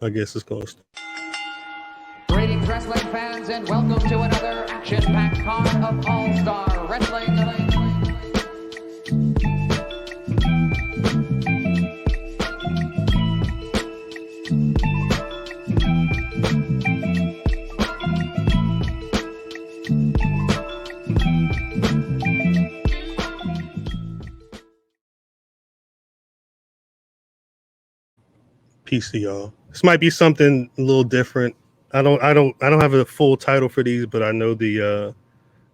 I guess it's going to start. Greetings, wrestling fans, and welcome to another action-packed card of All-Star Wrestling. Peace to y'all. This might be something a little different. I don't have a full title for these, but I know the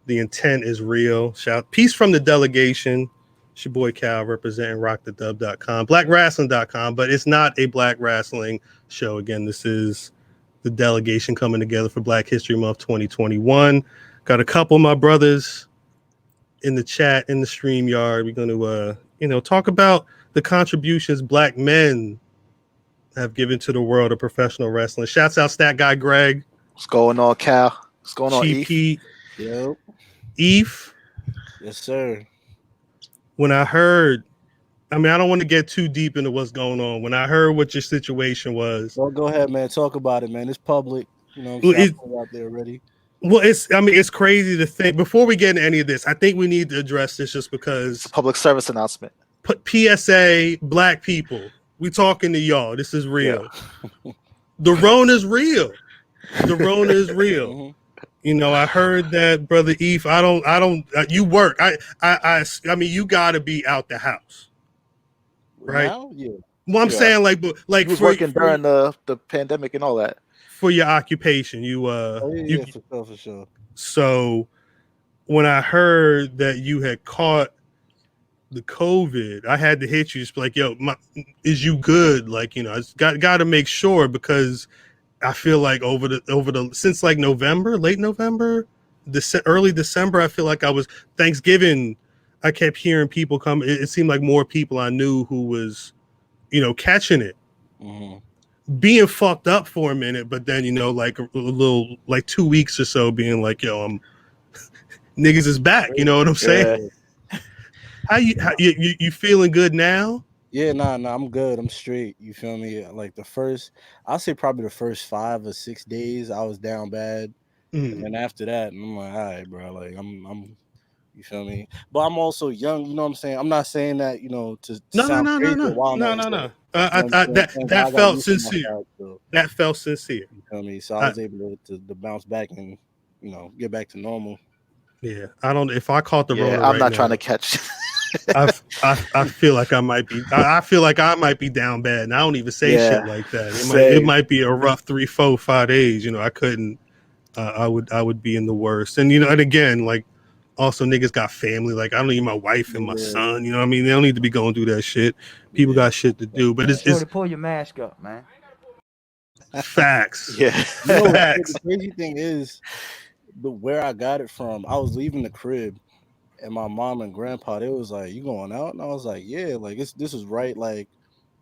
intent is real. Peace from the delegation. It's your boy Cal representing rockthedub.com, blackrasslin.com, but it's not a black wrestling show. Again, this is the delegation coming together for Black History Month 2021. Got a couple of my brothers in the chat, in the stream yard. We're going to talk about the contributions black men have given to the world of professional wrestling. Shouts out Stat Guy Greg. What's going on, Cal? What's going on, Chief Pete? Yep. Eve. Yes, sir. When I heard, I don't want to get too deep into what's going on. When I heard what your situation was. Well, go ahead, man. Talk about it, man. It's public. You know what I'm saying? Out there already. Well, it's crazy to think. Before we get into any of this, I think we need to address this just because. It's a public service announcement. PSA, black people. We talking to y'all. This is real. Yeah. The Rona's real. The Rona is real. Mm-hmm. You know, I heard that, Brother Eve. I don't. You work. I mean, you got to be out the house, right? Now? Yeah. Well, I'm saying like he was working during the pandemic and all that. For your occupation, for sure. So when I heard that you had caught the COVID, I had to hit you. Just like, yo, is you good? Like, I got to make sure, because I feel like over the since like November, late November, early December, I feel like I was Thanksgiving. I kept hearing people come. It seemed like more people I knew who was, catching it, being fucked up for a minute, but then like a little, like 2 weeks or so, being like, yo, niggas is back. You know what I'm saying? How you feeling good now? Yeah, nah, I'm good. I'm straight. You feel me? Like I'll say probably the first 5 or 6 days, I was down bad, and then after that, I'm like, all right, bro. Like I'm, you feel me? But I'm also young. You know what I'm saying? I'm not saying that to sound crazy. No. That felt sincere. That felt sincere. You feel me? So I was able to bounce back and get back to normal. Yeah, I don't. If I caught the Rona, I'm not trying to catch. I feel like I might be. I feel like I might be down bad, and I don't even say shit like that. It might be a rough 3, 4, 5 days. I couldn't. I would be in the worst. And and again, like, also niggas got family. Like, I don't need my wife and my son. You know what I mean? They don't need to be going through that shit. People got shit to do. But it's to pull your mask up, man. Facts. Yeah. Facts. The crazy thing is, where I got it from, I was leaving the crib, and my mom and grandpa, they was like, "You going out?" And I was like, "Yeah." Like this was right, like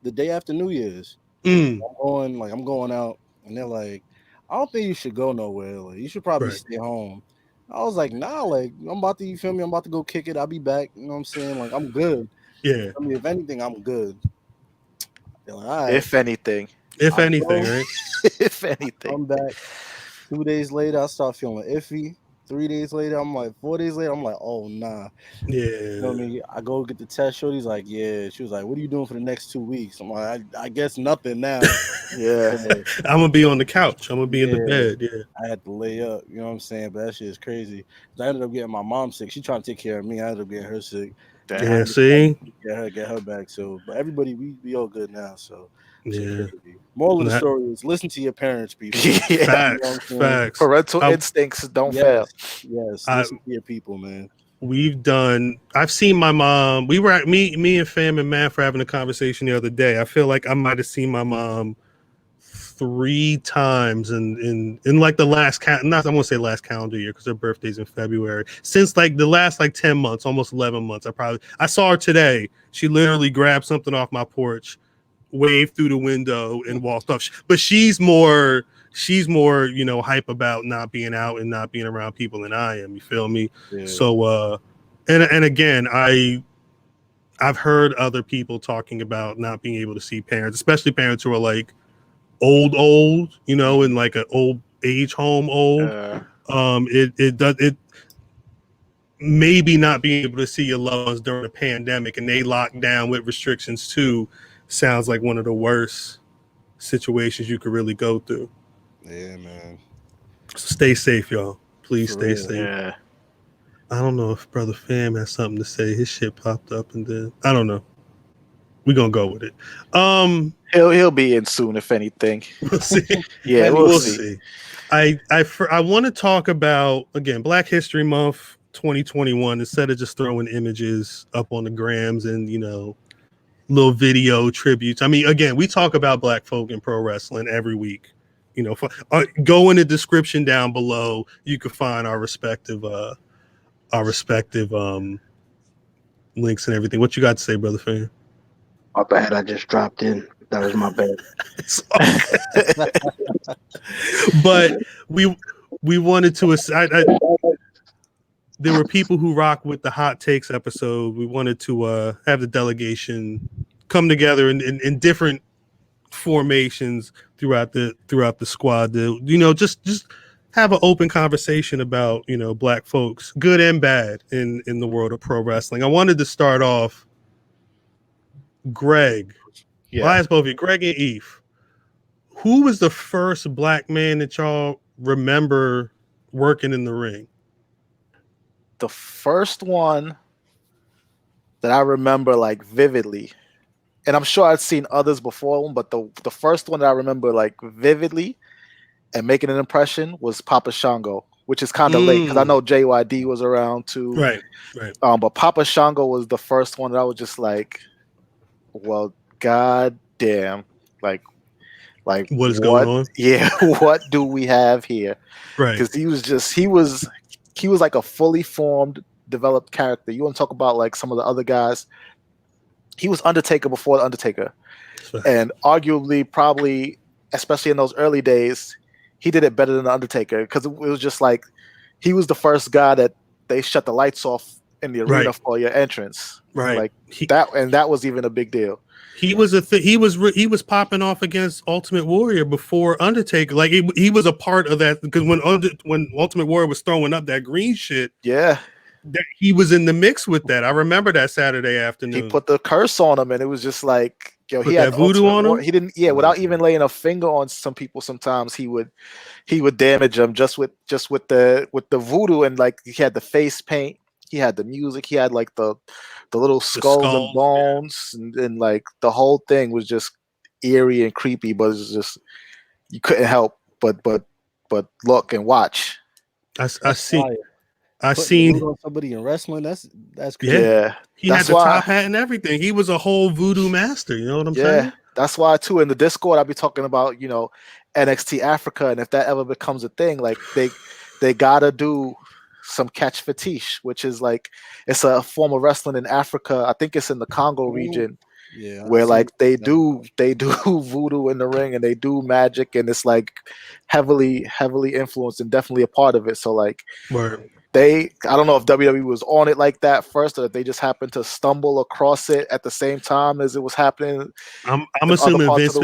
the day after New Year's. I'm going out, and they're like, "I don't think you should go nowhere. Like, you should probably stay home." I was like, "Nah, like I'm about to, you feel me? I'm about to go kick it. I'll be back." You know what I'm saying? Like, I'm good. Yeah. I mean, if anything, I'm good. They're like, all right. If anything, right? If anything, I'm back. 2 days later, I start feeling iffy. 3 days later, I'm like, 4 days later, I'm like, oh, nah. Yeah. You know what I mean? I go get the test. Shorty's like, yeah. She was like, what are you doing for the next 2 weeks? I'm like, I guess nothing now. Yeah. I'm going to be on the couch. I'm going to be in the bed. Yeah. I had to lay up. You know what I'm saying? But that shit is crazy. I ended up getting my mom sick. She trying to take care of me. I ended up getting her sick. Yeah, see? Get her back. So, but everybody, we all good now. So, yeah. Moral of the story is listen to your parents, people. Facts. Parental instincts don't fail. Yes, listen to your people, man. I've seen my mom. We were at me and Fam and Matt for having a conversation the other day. I feel like I might have seen my mom 3 times in like the last I won't say last calendar year, because her birthday's in February. Since like the last 10 months, almost 11 months, I saw her today. She literally grabbed something off my porch, waved through the window, and walked off. But she's more hype about not being out and not being around people than I am. You feel me? Yeah. So and again, I've heard other people talking about not being able to see parents, especially parents who are like old, you know, in like an old age home old. It maybe not being able to see your loved ones during a pandemic and they locked down with restrictions too sounds like one of the worst situations you could really go through. Yeah, man. So stay safe, y'all. Please For stay real. safe. Yeah. I don't know if Brother Fam has something to say. His shit popped up and then I don't know. We're gonna go with it. He'll be in soon, if anything. We'll see. Yeah, we'll see. I want to talk about, again, Black History Month 2021, instead of just throwing images up on the grams and, you know, little video tributes. I mean, again, we talk about Black folk in pro wrestling every week. You know, go in the description down below. You can find our respective links and everything. What you got to say, Brother Fan? My bad. I just dropped in. That was my bad. But we wanted to. There were people who rock with the hot takes episode. We wanted to have the delegation come together in different formations throughout the squad. To, you know, just have an open conversation about, you know, Black folks, good and bad, in the world of pro wrestling. I wanted to start off, Greg. Yeah. Well, I asked both of you, Greg and Eve. Who was the first Black man that y'all remember working in the ring? The first one that I remember like vividly, and I'm sure I'd seen others before him, but the first one that I remember like vividly and making an impression was Papa Shango, which is kind of late because I know JYD was around too. Right. But Papa Shango was the first one that I was just like, well, god damn, like What is going on? Yeah, what do we have here? Right. Because he was like a fully formed, developed character. You want to talk about like some of the other guys? He was Undertaker before the Undertaker, and arguably, probably, especially in those early days, he did it better than the Undertaker because it was just like he was the first guy that they shut the lights off in the arena for your entrance, right? Like that was even a big deal. He was he was popping off against Ultimate Warrior before Undertaker. Like he was a part of that because when Ultimate Warrior was throwing up that green shit, yeah, he was in the mix with that. I remember that Saturday afternoon. He put the curse on him, and it was just like, yo, he had voodoo on him. He didn't, without even laying a finger on some people. Sometimes he would damage them just with the voodoo, and like he had the face paint, he had the music, he had like the little skulls and bones, and like the whole thing was just eerie and creepy. But it's just you couldn't help but look and watch. I seen somebody in wrestling. That's good. Yeah, he had the top hat and everything. He was a whole voodoo master. You know what I'm saying? That's why too. In the Discord, I'll be talking about, you know, NXT Africa, and if that ever becomes a thing, like they gotta do some catch fetish, which is like it's a form of wrestling in Africa. I think it's in the Congo region. Yeah, where like they do voodoo in the ring and they do magic, and it's like heavily influenced and definitely a part of it. So like I don't know if WWE was on it like that first, or if they just happened to stumble across it at the same time as it was happening. I'm assuming Vince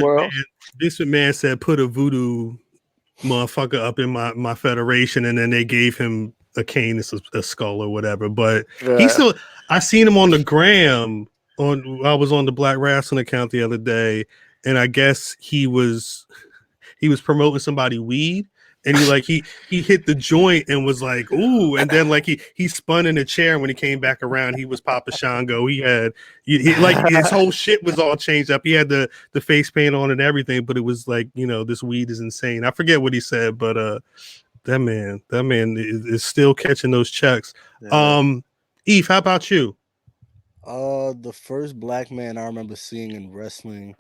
McMahon said put a voodoo motherfucker up in my federation, and then they gave him a cane, a skull or whatever. But I seen him on the gram. I was on the Black Rasslin account the other day, and I guess he was promoting somebody weed, and he hit the joint and was like, ooh, and then like he spun in a chair, and when he came back around, he was Papa Shango. He like his whole shit was all changed up. He had the face paint on and everything, but it was like, you know, this weed is insane. I forget what he said, but that man is still catching those checks. Eve, how about you? The first Black man I remember seeing in wrestling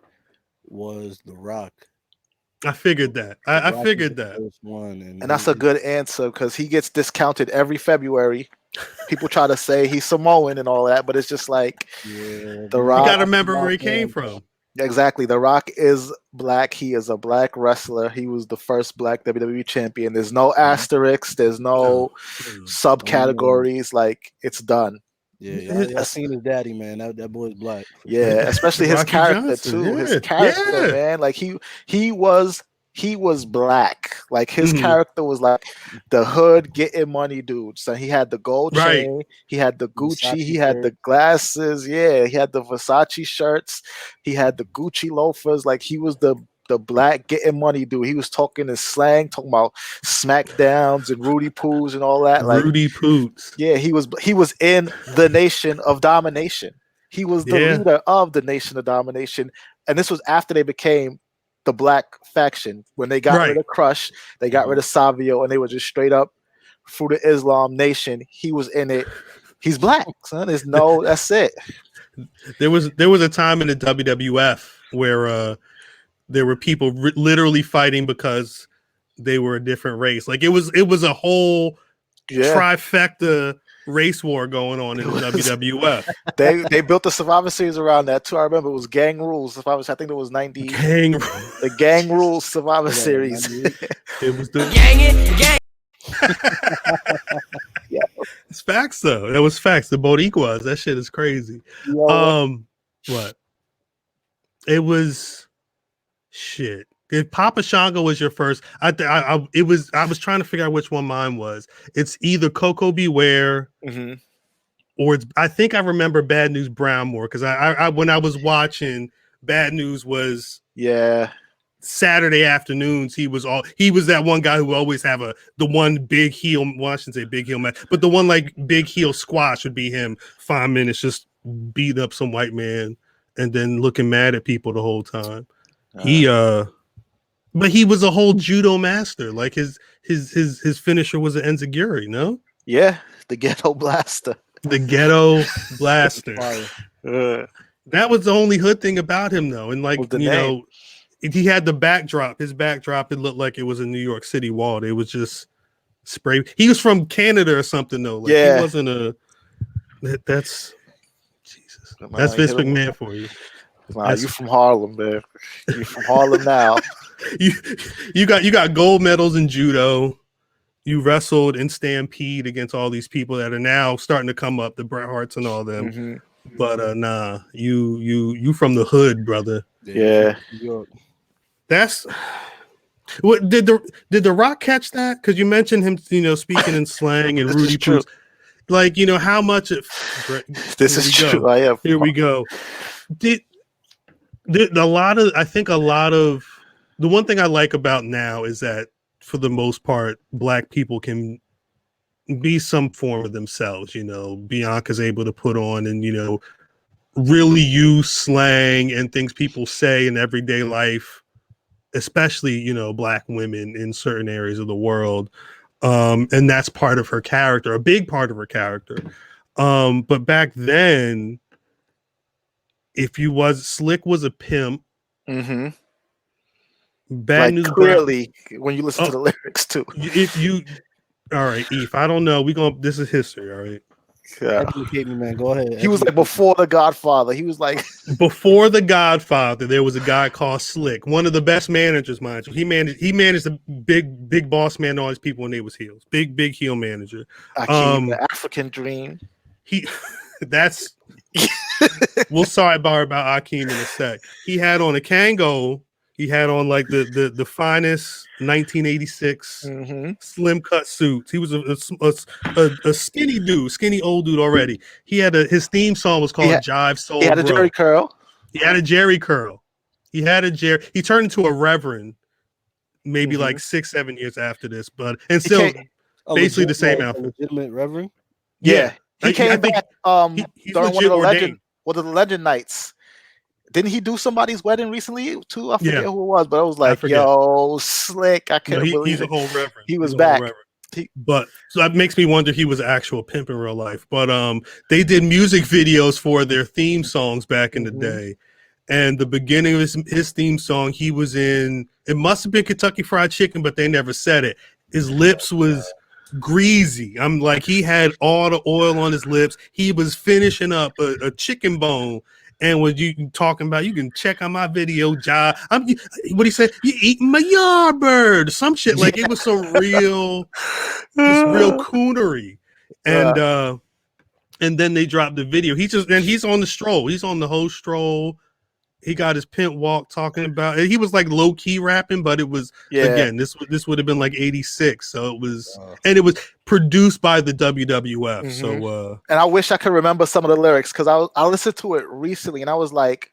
was The Rock. I figured that. I figured that. First one, and that's a good answer because he gets discounted every February. People try to say he's Samoan and all that, but it's just like The Rock. You got to remember where he came from. Exactly. The Rock is Black. He is a Black wrestler. He was the first Black WWE champion. There's no asterisks. There's no subcategories. Like, it's done. Yeah, I seen his daddy, man. That boy's black. Yeah, especially his Rocky character Johnson, too. yeah, His character, yeah. man, like he was black. Like his character was like the hood getting money dude. So he had the gold Right. chain, he had the Gucci, Versace he had the shirt. glasses, yeah, he had the Versace shirts, he had the Gucci loafers. Like he was the black getting money dude. He was talking in slang, talking about smackdowns and Rudy Poos and all that. Like Rudy Poots. yeah, he was in the Nation of Domination. He was the Yeah. leader of the Nation of Domination, and this was after they became the black faction. When they got rid of Crush, they got rid of Savio, and they were just straight up Fruit of Islam Nation. He was in it. He's black, son. That's it. There was a time in the WWF where there were people literally fighting because they were a different race. Like it was a whole trifecta race war going on in the WWF. They built the Survivor Series around that too. I remember it was Gang Rules. I think it was 90. The Gang Rules Survivor Series. It was the gang. Yeah. It's facts though. That was facts. The Boricuas. That shit is crazy. What? It was shit. If Papa Shango was your first, I was trying to figure out which one mine was. It's either Coco Beware, or it's. I think I remember Bad News Brown more because I when I was watching, Bad News was Saturday afternoons. He was that one guy who always have the one big heel. Well, I shouldn't say big heel match, but the one like big heel squash would be him. 5 minutes just beat up some white man and then looking mad at people the whole time. But he was a whole judo master. Like his finisher was an enziguri, no? Yeah, the Ghetto Blaster. The Ghetto Blaster. That was the only hood thing about him, though. And like know, he had the backdrop. His backdrop, it looked like it was a New York City wall. It was just spray. He was from Canada or something, though. Like, he wasn't a. That's Jesus. That's Vince McMahon for you. Wow, you from Harlem, man. You from Harlem now. You got gold medals in judo. You wrestled in Stampede against all these people that are now starting to come up, the Bret Harts and all them. But nah, you from the hood, brother. Yeah. That's what did the Rock catch that? Because you mentioned him, speaking in slang and Rudy Poots. Like, how much this is true. I have. Here we go. A lot of the one thing I like about now is that for the most part, Black people can be some form of themselves. Bianca's able to put on and really use slang and things people say in everyday life, especially Black women in certain areas of the world, and that's part of her character, a big part of her character. But back then, if Slick was a pimp. Bad News clearly when you listen to the lyrics too. All right, Eve. I don't know. This is history. All right. Yeah. Educate me, man. Go ahead. He was like before The Godfather. He was like before The Godfather. There was a guy called Slick, one of the best managers, mind you. He managed the big boss man to all his people when they was heels. Big heel manager. the African Dream. That's we'll sidebar about Akeem in a sec. He had on a Kango. He had on like the finest 1986 slim cut suits. He was a skinny old dude already. He had his theme song was called Jive Soul. He had a Jerry curl. He had a Jerry curl. He turned into a reverend maybe like 6-7 years after this, but still basically the same outfit. Legitimate reverend. Yeah. He came back he's during one of the legend nights. Didn't he do somebody's wedding recently too? I forget who it was, but I was like, yo, Slick. I couldn't believe he's a whole reverend. He was back. But so that makes me wonder if he was an actual pimp in real life. But they did music videos for their theme songs back in the day. And the beginning of his theme song, he was in, it must have been Kentucky Fried Chicken, but they never said it. His lips was greasy. I'm like, he had all the oil on his lips. He was finishing up a chicken bone. And what you talking about, you can check on my video, job. What he said, you eating my yardbird, some shit. Like it was so real, just real coonery. And And then they dropped the video. He's on the stroll. He's on the whole stroll. He got his pimp walk talking about it. He was like low key rapping, but it was again, this would have been like 86. So it was and it was produced by the WWF. Mhm. So and I wish I could remember some of the lyrics because I listened to it recently and I was like,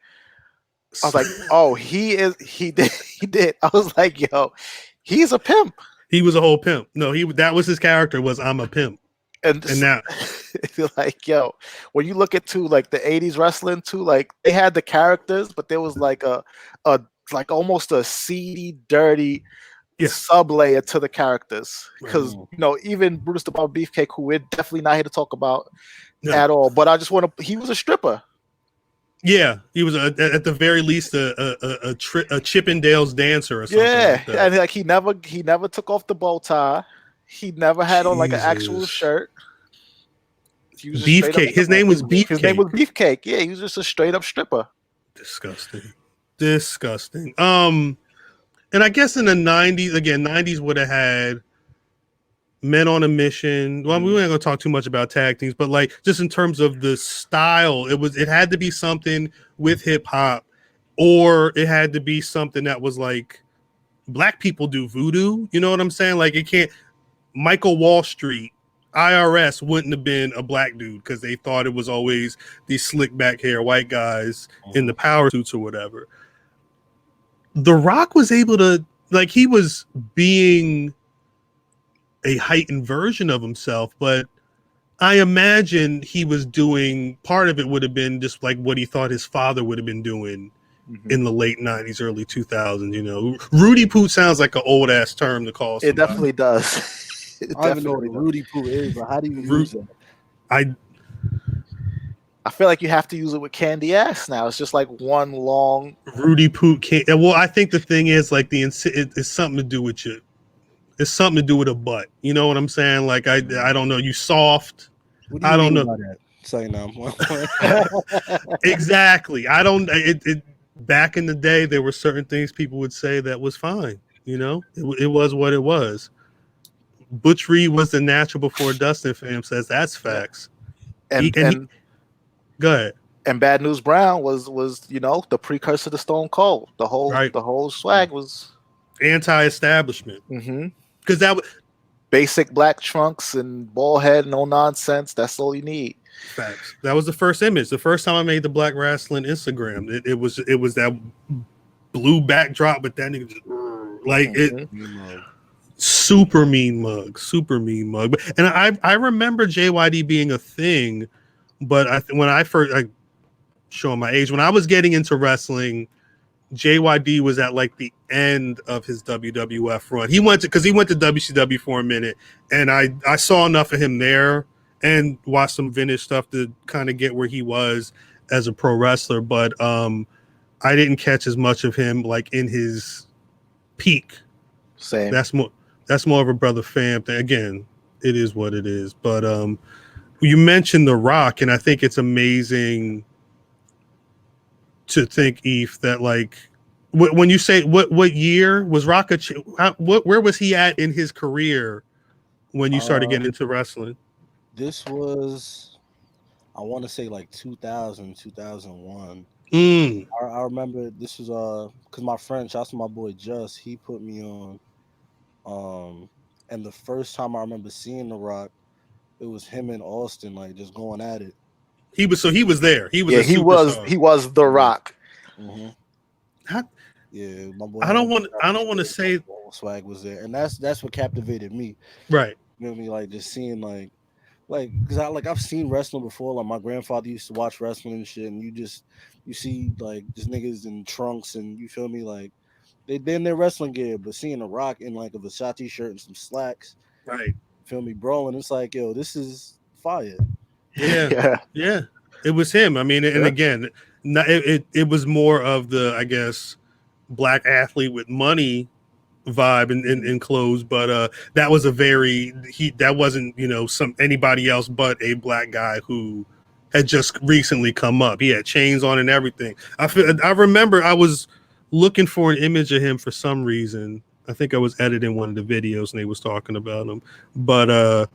oh, he did. I was like, yo, he's a pimp. He was a whole pimp. No, that was his character was I'm a pimp. And now like, yo, when you look at like the 80s wrestling too, like they had the characters, but there was like a like almost a seedy, dirty sub layer to the characters. Because even Brutus the Barber Beefcake, who we're definitely not here to talk about at all, but I just want to he was a stripper. Yeah, he was at the very least a Chippendales dancer or something. Yeah, like that. and like he never took off the bow tie. He never had on like an actual shirt. Beefcake. His name was Beefcake. His name was Beefcake. Yeah, he was just a straight up stripper. Disgusting. And I guess in the 90s, again, 90s would have had Men on a Mission. Well, we ain't gonna talk too much about tag teams, but like just in terms of the style, it had to be something with hip hop, or it had to be something that was like black people do voodoo. You know what I'm saying? Like it can't. Michael Wall Street, IRS wouldn't have been a black dude because they thought it was always these slick back hair white guys in the power suits or whatever. The Rock was able to, like, he was being a heightened version of himself, but I imagine he was doing, part of it would have been just like what he thought his father would have been doing in the late 90s, early 2000s. Rudy Poot sounds like an old ass term to call somebody. It definitely does. I don't even know what a Rudy Poo is, but how do you use it? I feel like you have to use it with Candy Ass now. It's just like one long Rudy Poot can't. Well, I think the thing is like it's something to do with you. It's something to do with a butt. You know what I'm saying? Like I don't know. You soft. What do you I don't know. By that? Say no. Exactly. I don't. It back in the day, there were certain things people would say that was fine. It was what it was. Butch Reed was the natural before Dustin. Fam says that's facts. And go ahead. And Bad News Brown was the precursor to Stone Cold. The whole swag was anti-establishment. Because that was basic black trunks and bald head, no nonsense. That's all you need. Facts. That was the first image. The first time I made the Black Rasslin Instagram, it was that blue backdrop, but that nigga just like it. Super mean mug. And I remember JYD being a thing, but when I first, showing my age, when I was getting into wrestling, JYD was at like the end of his WWF run. He went to WCW for a minute, and I saw enough of him there and watched some vintage stuff to kind of get where he was as a pro wrestler, but I didn't catch as much of him like in his peak. Same. That's more of a brother fam thing. Again, it is what it is. But you mentioned The Rock, and I think it's amazing to think, Eve, that like when you say what year was Rock where was he at in his career when you started getting into wrestling? This was, I want to say like 2000, 2001. I remember this was because my friend, shouts to my boy Just, he put me on. And the first time I remember seeing The Rock, it was him and Austin like just going at it. He was there. He was he was The Rock. Yeah, my boy. I don't want to say swag was there, and that's what captivated me. Right. You know what I mean? Like just seeing like because I've seen wrestling before. Like my grandfather used to watch wrestling and shit, and you see like just niggas in trunks, and you feel me like. They're in their wrestling gear, but seeing The Rock in like a Versace shirt and some slacks, right? Feel me, bro? And it's like, yo, this is fire. Yeah. It was him. I mean, and again, it was more of the, I guess, black athlete with money vibe in clothes, but that was that wasn't anybody else but a black guy who had just recently come up. He had chains on and everything. I remember I was looking for an image of him for some reason. I think I was editing one of the videos and they was talking about him, but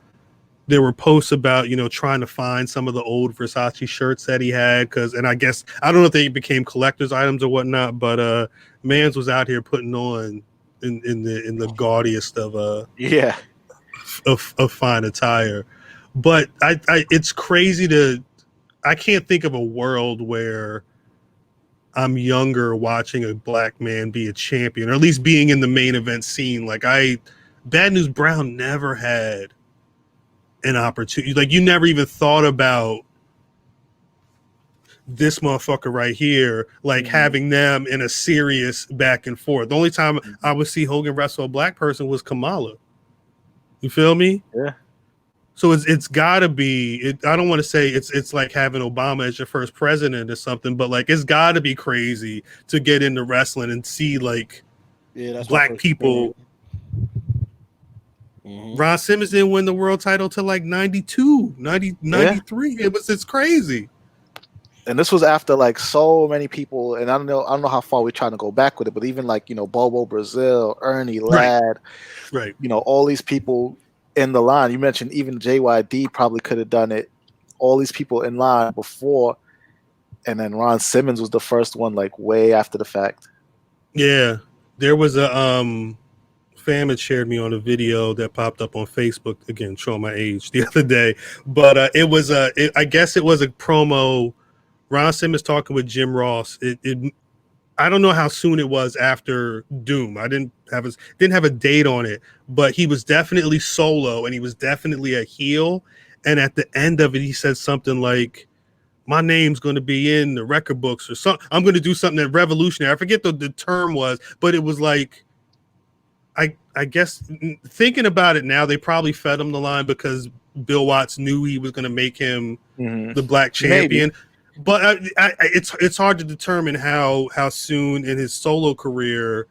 there were posts about, trying to find some of the old Versace shirts that he had. And I guess, I don't know if they became collector's items or whatnot, but Mans was out here putting on in the gaudiest of fine attire. But it's crazy I can't think of a world where I'm younger watching a black man be a champion, or at least being in the main event scene. Like Bad News Brown never had an opportunity. Like, you never even thought about this motherfucker right here, like having them in a serious back and forth. The only time I would see Hogan wrestle a black person was Kamala. You feel me? Yeah. So it's gotta be. I don't want to say it's like having Obama as your first president or something, but like it's gotta be crazy to get into wrestling and see like black people. Ron Simmons didn't win the world title till like 92, 93. It's crazy. And this was after like so many people, and I don't know how far we're trying to go back with it, but even like, Bobo Brazil, Ernie Ladd, right. All these people in the line. You mentioned even JYD probably could have done it. All these people in line before, and then Ron Simmons was the first one, like way after the fact. Yeah, there was a fan had shared me on a video that popped up on Facebook, again showing my age, the other day, but I guess it was a promo. Ron Simmons talking with Jim Ross. I don't know how soon it was after Doom. I didn't have a date on it, but he was definitely solo and he was definitely a heel. And at the end of it, he said something like, "My name's going to be in the record books," or something. I'm going to do something that revolutionary. I forget the term was, but it was like, I guess thinking about it now, they probably fed him the line because Bill Watts knew he was going to make him the black champion. Maybe. But it's hard to determine how soon in his solo career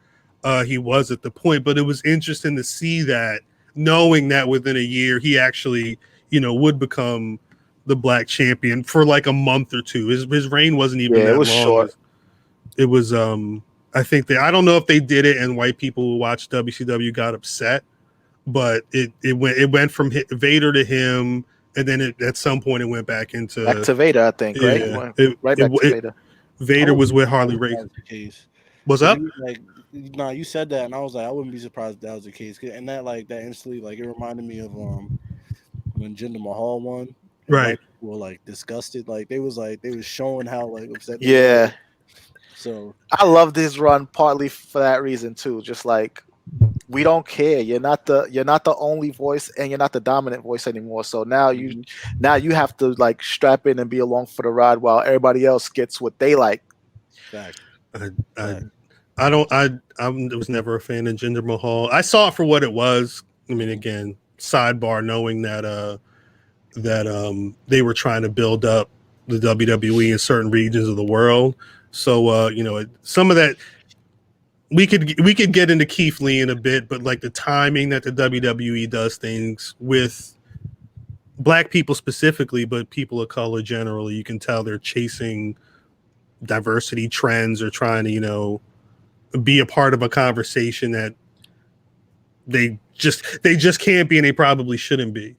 he was at the point. But it was interesting to see that, knowing that within a year he actually, would become the black champion for like a month or two. His reign wasn't even that long. Short. It was I think I don't know if they did it and white people who watched WCW got upset, but it went from Vader to him. And then at some point it went back to Vader, I think, right? Right back to Vader. Vader was with Harley Race. What's up? You said that, and I was like, I wouldn't be surprised if that was the case. And that instantly, it reminded me of when Jinder Mahal won. Right. People were like disgusted. They was showing how upset. Yeah. So I love this run partly for that reason too. Just like, we don't care. You're not the only voice, and you're not the dominant voice anymore. So now you have to like strap in and be along for the ride while everybody else gets what they like. Fact. I was never a fan of Jinder Mahal. I saw it for what it was. I mean, again, sidebar, knowing that they were trying to build up the WWE in certain regions of the world. So some of that. We could get into Keith Lee in a bit, but like the timing that the WWE does things with black people specifically, but people of color generally, you can tell they're chasing diversity trends or trying to, be a part of a conversation that they just can't be, and they probably shouldn't be,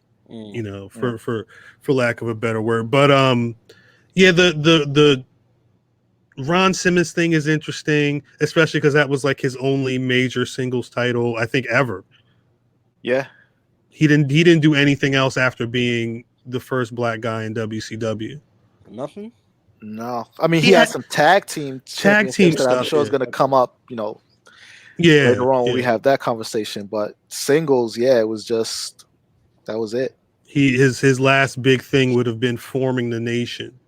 for lack of a better word. But the Ron Simmons thing is interesting, especially because that was like his only major singles title, I think, ever. Yeah. He didn't do anything else after being the first black guy in WCW. Nothing? No. I mean, he had some tag team stuff that I'm sure is going to come up, later on when we have that conversation. But singles, it was just, that was it. His last big thing would have been forming the Nation.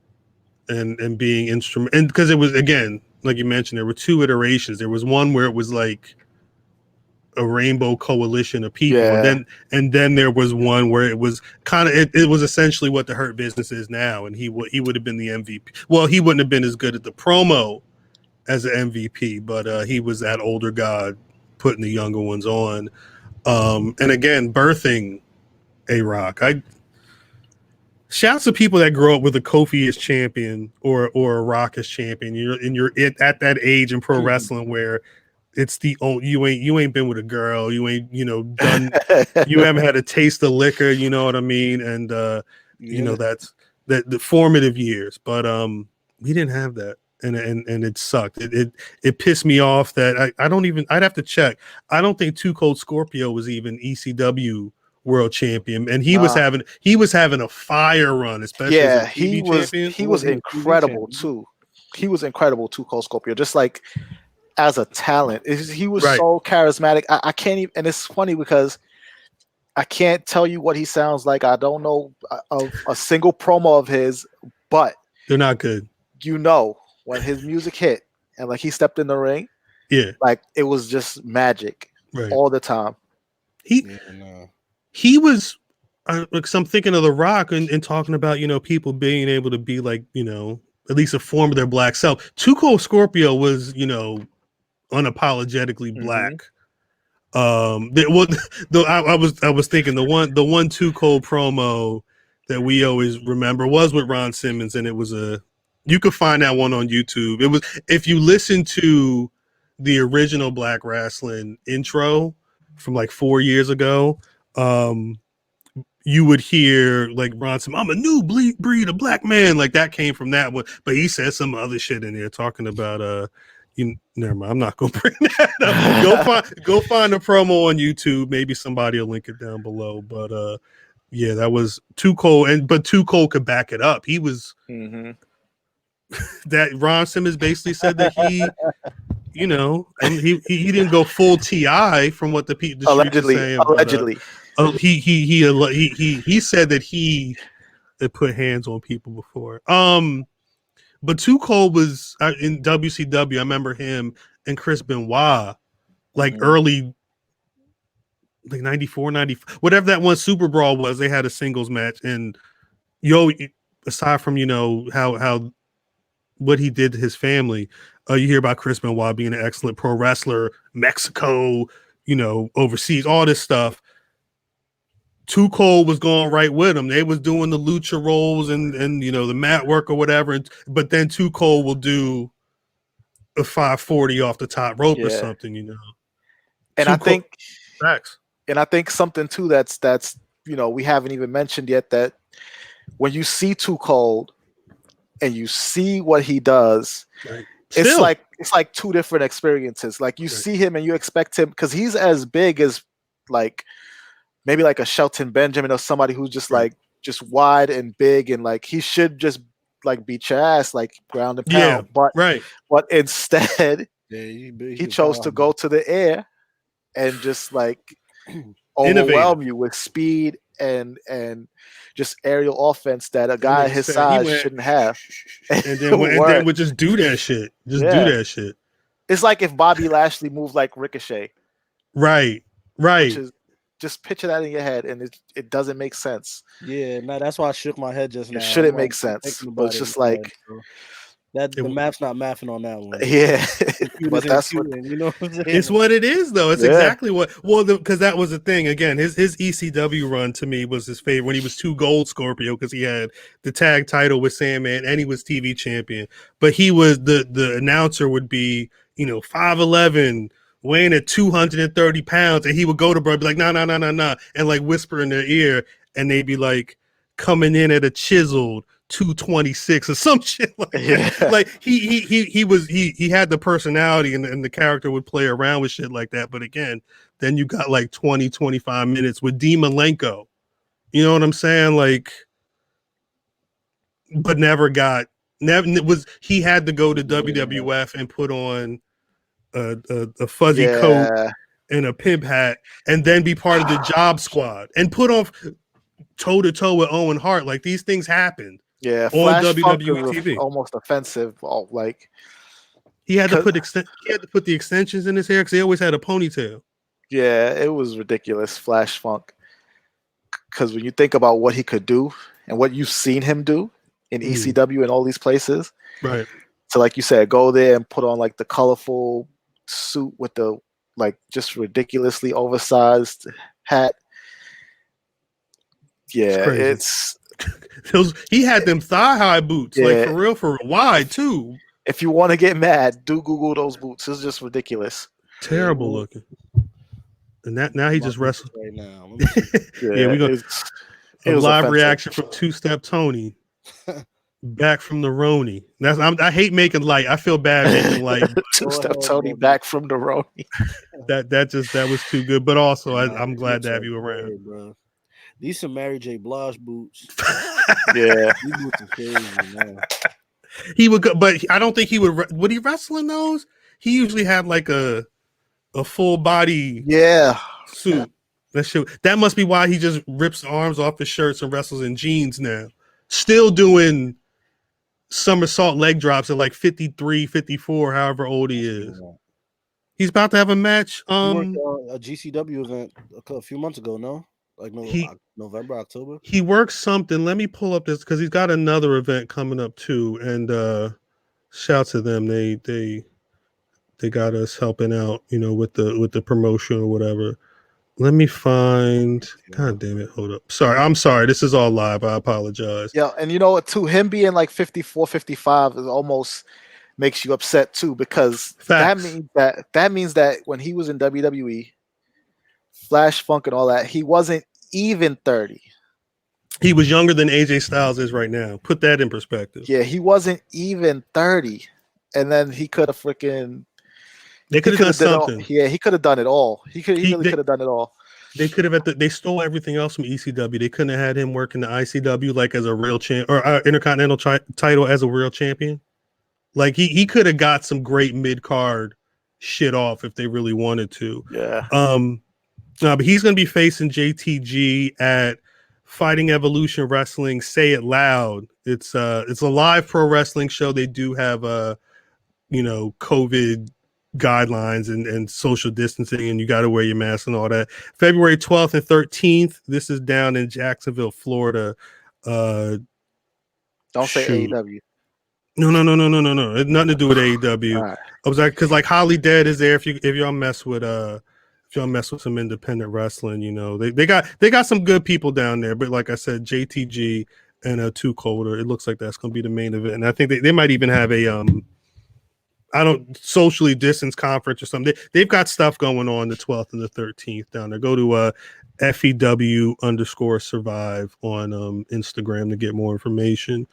And being instrument, and because it was, again, like you mentioned, there were two iterations. There was one where it was like a rainbow coalition of people, and then there was one where it was kind of it was essentially what the Hurt Business is now, and he would have been the MVP. Well, he wouldn't have been as good at the promo as an MVP, but he was that older god putting the younger ones on, and again, birthing A-Rock. Shouts to people that grow up with a Kofi as champion or a Rock as champion. You're at that age in pro wrestling where it's the only you ain't been with a girl, you ain't done, you haven't had a taste of liquor, you know what I mean, and that's the formative years, but we didn't have that, and it sucked. It pissed me off that I don't even, I'd have to check. I don't think Too Cold Scorpio was even ECW world champion, and he was having a fire run, especially as a TV champion. He was incredible too. He was incredible, Too Cold Scorpio, just like as a talent. He was so charismatic. I can't even, and it's funny because I can't tell you what he sounds like. I don't know a single promo of his, but they're not good. When his music hit and like he stepped in the ring, like it was just magic all the time. He was, because I'm thinking of The Rock and talking about, people being able to be like, at least a form of their black self. Too Cold Scorpio was, unapologetically black. I was thinking the one Too Cold promo that we always remember was with Ron Simmons, and it was you could find that one on YouTube. It was, if you listen to the original Black Rasslin intro from like 4 years ago, you would hear like Ron Simmons, "I'm a new breed of black man," like that came from that one, but he said some other shit in there talking about never mind, I'm not gonna bring that up. Go find a promo on YouTube. Maybe somebody will link it down below. But that was Too Cold, but Too Cold could back it up. He was that Ron Simmons basically said that he didn't go full TI from what the allegedly saying, allegedly. But, he said that he had put hands on people before. But Too Cold was in WCW. I remember him and Chris Benoit, like early, like 94, 95, whatever that one Super Brawl was. They had a singles match, and aside from how what he did to his family, you hear about Chris Benoit being an excellent pro wrestler, Mexico, overseas, all this stuff. Too Cold was going right with him. They was doing the lucha rolls and the mat work or whatever. But then Too Cold will do a 540 off the top rope or something, And I think something too that's we haven't even mentioned yet, that when you see Too Cold and you see what he does, it's like two different experiences. Like you see him and you expect him, because he's as big as like maybe like a Shelton Benjamin or somebody who's just like just wide and big, and like he should just like beat your ass, like ground and pound. But instead he chose to go to the air and just like overwhelm you with speed and just aerial offense that a guy his size shouldn't have. And then would just do that shit. Do that shit. It's like if Bobby Lashley moved like Ricochet. Right. Just picture that in your head, and it doesn't make sense. Yeah, no, that's why I shook my head just now. It shouldn't make sense, but it's just like that. The math's not mathing on that one. Yeah, but that's what I'm saying. It's what it is, though. It's exactly what. Well, because that was the thing. Again, his ECW run to me was his favorite when he was Too Gold Scorpio, because he had the tag title with Sandman and he was TV champion. But he was the announcer would be 5'11", weighing at 230 pounds, and he would go to bro, be like, no, and like whisper in their ear, and they'd be like coming in at a chiseled 226 or some shit like that. Like he had the personality, and the character would play around with shit like that. But again, then you got like 20-25 minutes with Dean Malenko, you know what I'm saying? Like, but he had to go to WWF and put on a fuzzy coat and a pimp hat, and then be part of the Job Squad and put on toe to toe with Owen Hart. Like, these things happened. Yeah, on Flash WWE Funk TV. Almost offensive. Like he had to put the extensions in his hair because he always had a ponytail. Yeah, it was ridiculous, Flash Funk. Because when you think about what he could do and what you've seen him do in ECW and all these places, right? So, like you said, go there and put on like the colorful suit with the like just ridiculously oversized hat. Yeah, it's he had them thigh high boots, like for real, wide too. If you want to get mad, do Google those boots. It's just ridiculous. Terrible looking. And that now he just wrestled right now. Let me see. Yeah, we got it a was live offensive. reaction from Two Step Tony. Back from the Roni. I hate making light. I feel bad making light. Two-step ahead, Tony brother. back from the Roni. That was too good. But also, I'm glad to have Boots you are around. great, bro. These some Mary J. Blige boots. Yeah. These boots are crazy, man. He would go, but I don't think he would he wrestle in those? He usually had like a full body Yeah. suit. That must be why he just rips the arms off his shirts and wrestles in jeans now. Still doing somersault leg drops at like 53, 54, however old he is. He's about to have a match. He worked on a GCW event a few months ago, no? Like November, October? He works something. Let me pull up this because he's got another event coming up too. And shout to them. They got us helping out, with the promotion or whatever. Let me find. God damn it! Hold up. I'm sorry. This is all live. I apologize. Yeah, and you know what? Too, him being like 54, 55 is almost makes you upset too, because Facts. that means that when he was in WWE, Flash Funk and all that, he wasn't even 30. He was younger than AJ Styles is right now. Put that in perspective. Yeah, he wasn't even 30, and then he could have freaking. They could have done something. He could have done it all. He really could have done it all. They could have they stole everything else from ECW. They couldn't have had him work in the ICW like as a real champ or Intercontinental title as a real champion. Like he could have got some great mid card shit off if they really wanted to. Yeah. No, but he's going to be facing JTG at Fighting Evolution Wrestling. Say It Loud. It's a live pro wrestling show. They do have COVID guidelines and social distancing, and you got to wear your mask and all that. February 12th and 13th. This is down in Jacksonville, Florida. Don't say AEW. No. It's nothing to do with AEW. Right. I was like, because like Holly Dead is there. If y'all mess with some independent wrestling, they got some good people down there. But like I said, JTG and Two Colder. It looks like that's going to be the main event, and I think they might even have a socially distanced conference or something. They've got stuff going on the 12th and the 13th down there. Go to FEW_survive on Instagram to get more information.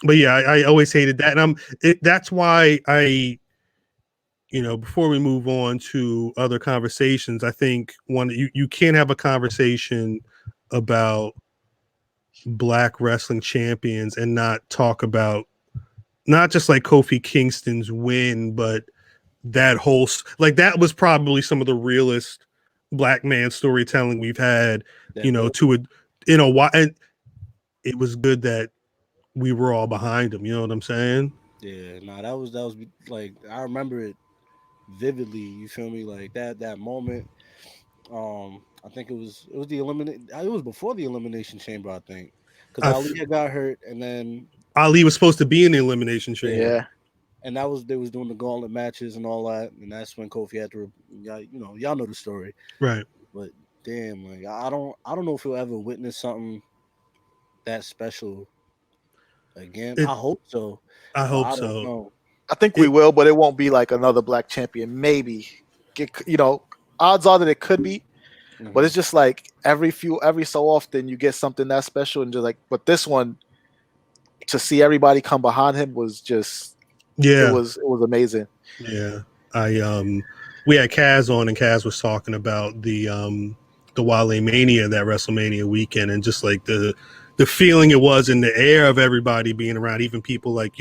But yeah, I always hated that. And that's why I, before we move on to other conversations, I think you can't have a conversation about Black wrestling champions and not talk about not just like Kofi Kingston's win, but that whole that was probably some of the realest Black man storytelling we've had, in a while. And it was good that we were all behind him. You know what I'm saying? Yeah, that was like, I remember it vividly. You feel me? Like that moment. I think it was the it was before the Elimination Chamber, I think, because Ali had got hurt, and then Ali was supposed to be in the Elimination Chamber. Yeah. And they was doing the gauntlet matches and all that, and that's when Kofi had to, y'all know the story, right? But damn, like I don't know if he'll ever witness something that special again. I hope so. I hope so. I think we will, but it won't be like another Black champion. Maybe, odds are that it could be, but it's just like every so often you get something that special, and just like, but this one, to see everybody come behind him was just. Yeah, it was amazing. Yeah, we had Kaz on, and Kaz was talking about the Wale Mania, that WrestleMania weekend, and just like the feeling it was in the air of everybody being around, even people like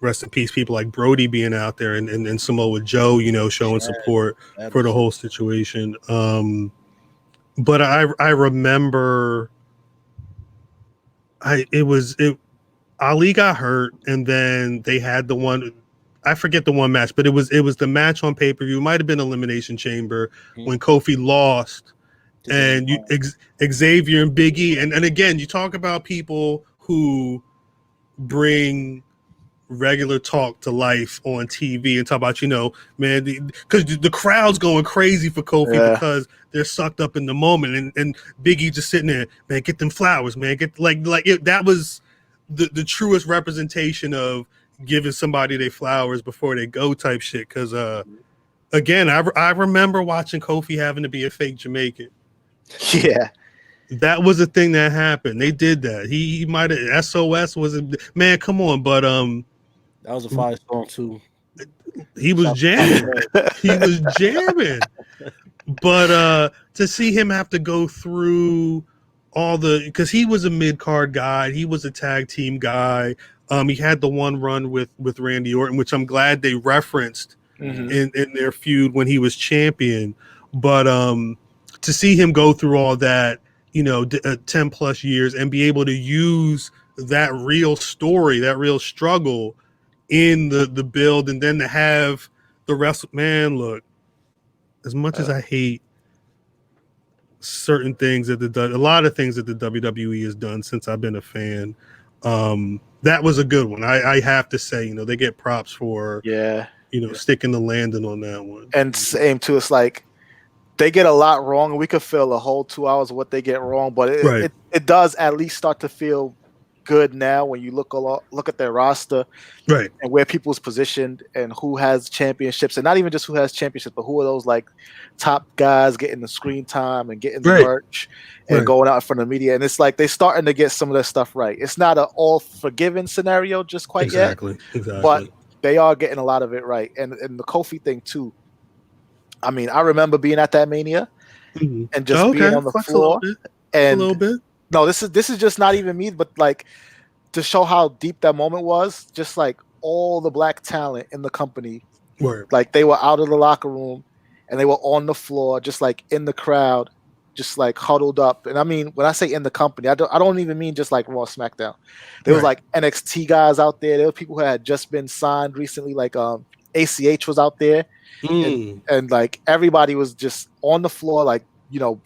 rest in peace, people like Brody being out there, and Samoa Joe, showing support for the whole situation. But I remember, Ali got hurt, and then they had the one, I forget the one match, but it was the match on pay-per-view. It might have been Elimination Chamber when Kofi lost, and Xavier and Big E, and again, you talk about people who bring regular talk to life on TV and talk about, man, because the crowd's going crazy for Kofi because they're sucked up in the moment, and Big E just sitting there, man, get them flowers, man, get that was the truest representation of giving somebody their flowers before they go type shit. Because again, I remember watching Kofi having to be a fake Jamaican. Yeah. That was a thing that happened. They did that. He might have SOS was a man. Come on, but that was a fire song too. he was jamming. He was jamming. But to see him have to go through all because he was a mid card guy, he was a tag team guy. He had the one run with Randy Orton, which I'm glad they referenced in their feud when he was champion. But to see him go through all that, 10 plus years and be able to use that real story, that real struggle in the build, and then to have the rest. Man, look, as much as I hate certain things that a lot of things that the WWE has done since I've been a fan, that was a good one. I have to say, they get props for sticking the landing on that one. And same too, it's like they get a lot wrong, and we could fill a whole 2 hours of what they get wrong, but it does at least start to feel good now when you look at their roster, right, and where people's positioned and who has championships, and not even just who has championships, but who are those like top guys getting the screen time and getting the merch and going out in front of the media. And it's like they're starting to get some of their stuff right. It's not an all forgiven scenario just quite yet, but they are getting a lot of it right. And the Kofi thing too. I mean, I remember being at that Mania and just being on the floor and a little bit. No, this is just not even me, but like to show how deep that moment was, just like all the black talent in the company, like they were out of the locker room and they were on the floor, just like in the crowd, just like huddled up. And I mean, when I say in the company, I don't even mean just like Raw, SmackDown. There was like NXT guys out there. There were people who had just been signed recently, like ACH was out there, and like everybody was just on the floor, like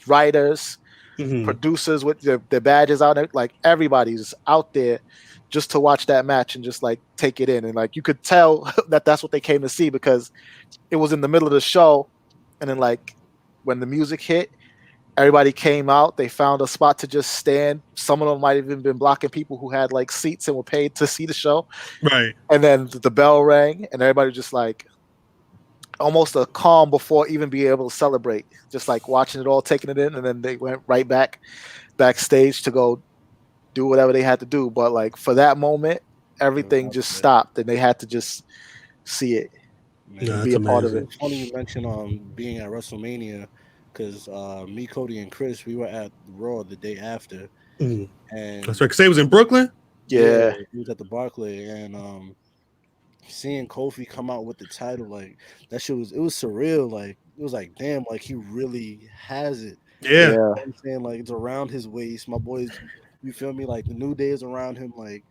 writers. Producers with their badges out there, like everybody's out there just to watch that match and just like take it in. And like you could tell that that's what they came to see, because it was in the middle of the show, and then like when the music hit, everybody came out. They found a spot to just stand. Some of them might have even been blocking people who had like seats and were paid to see the show. Right. And then the bell rang, and everybody just like almost a calm before even being able to celebrate, just like watching it all, taking it in, and then they went right backstage to go do whatever they had to do. But like for that moment, everything just stopped, and they had to just see it, and be a part of it. It's funny you mentioned being at WrestleMania, because me, Cody, and Chris, we were at Raw the day after, and that's right. Because they was in Brooklyn. Yeah, he was at the Barclay, and seeing Kofi come out with the title, like that shit was surreal. Like it was like, damn, like he really has it. Yeah. You know what I'm saying, like it's around his waist. My boys, you feel me? Like the New Day is around him. Like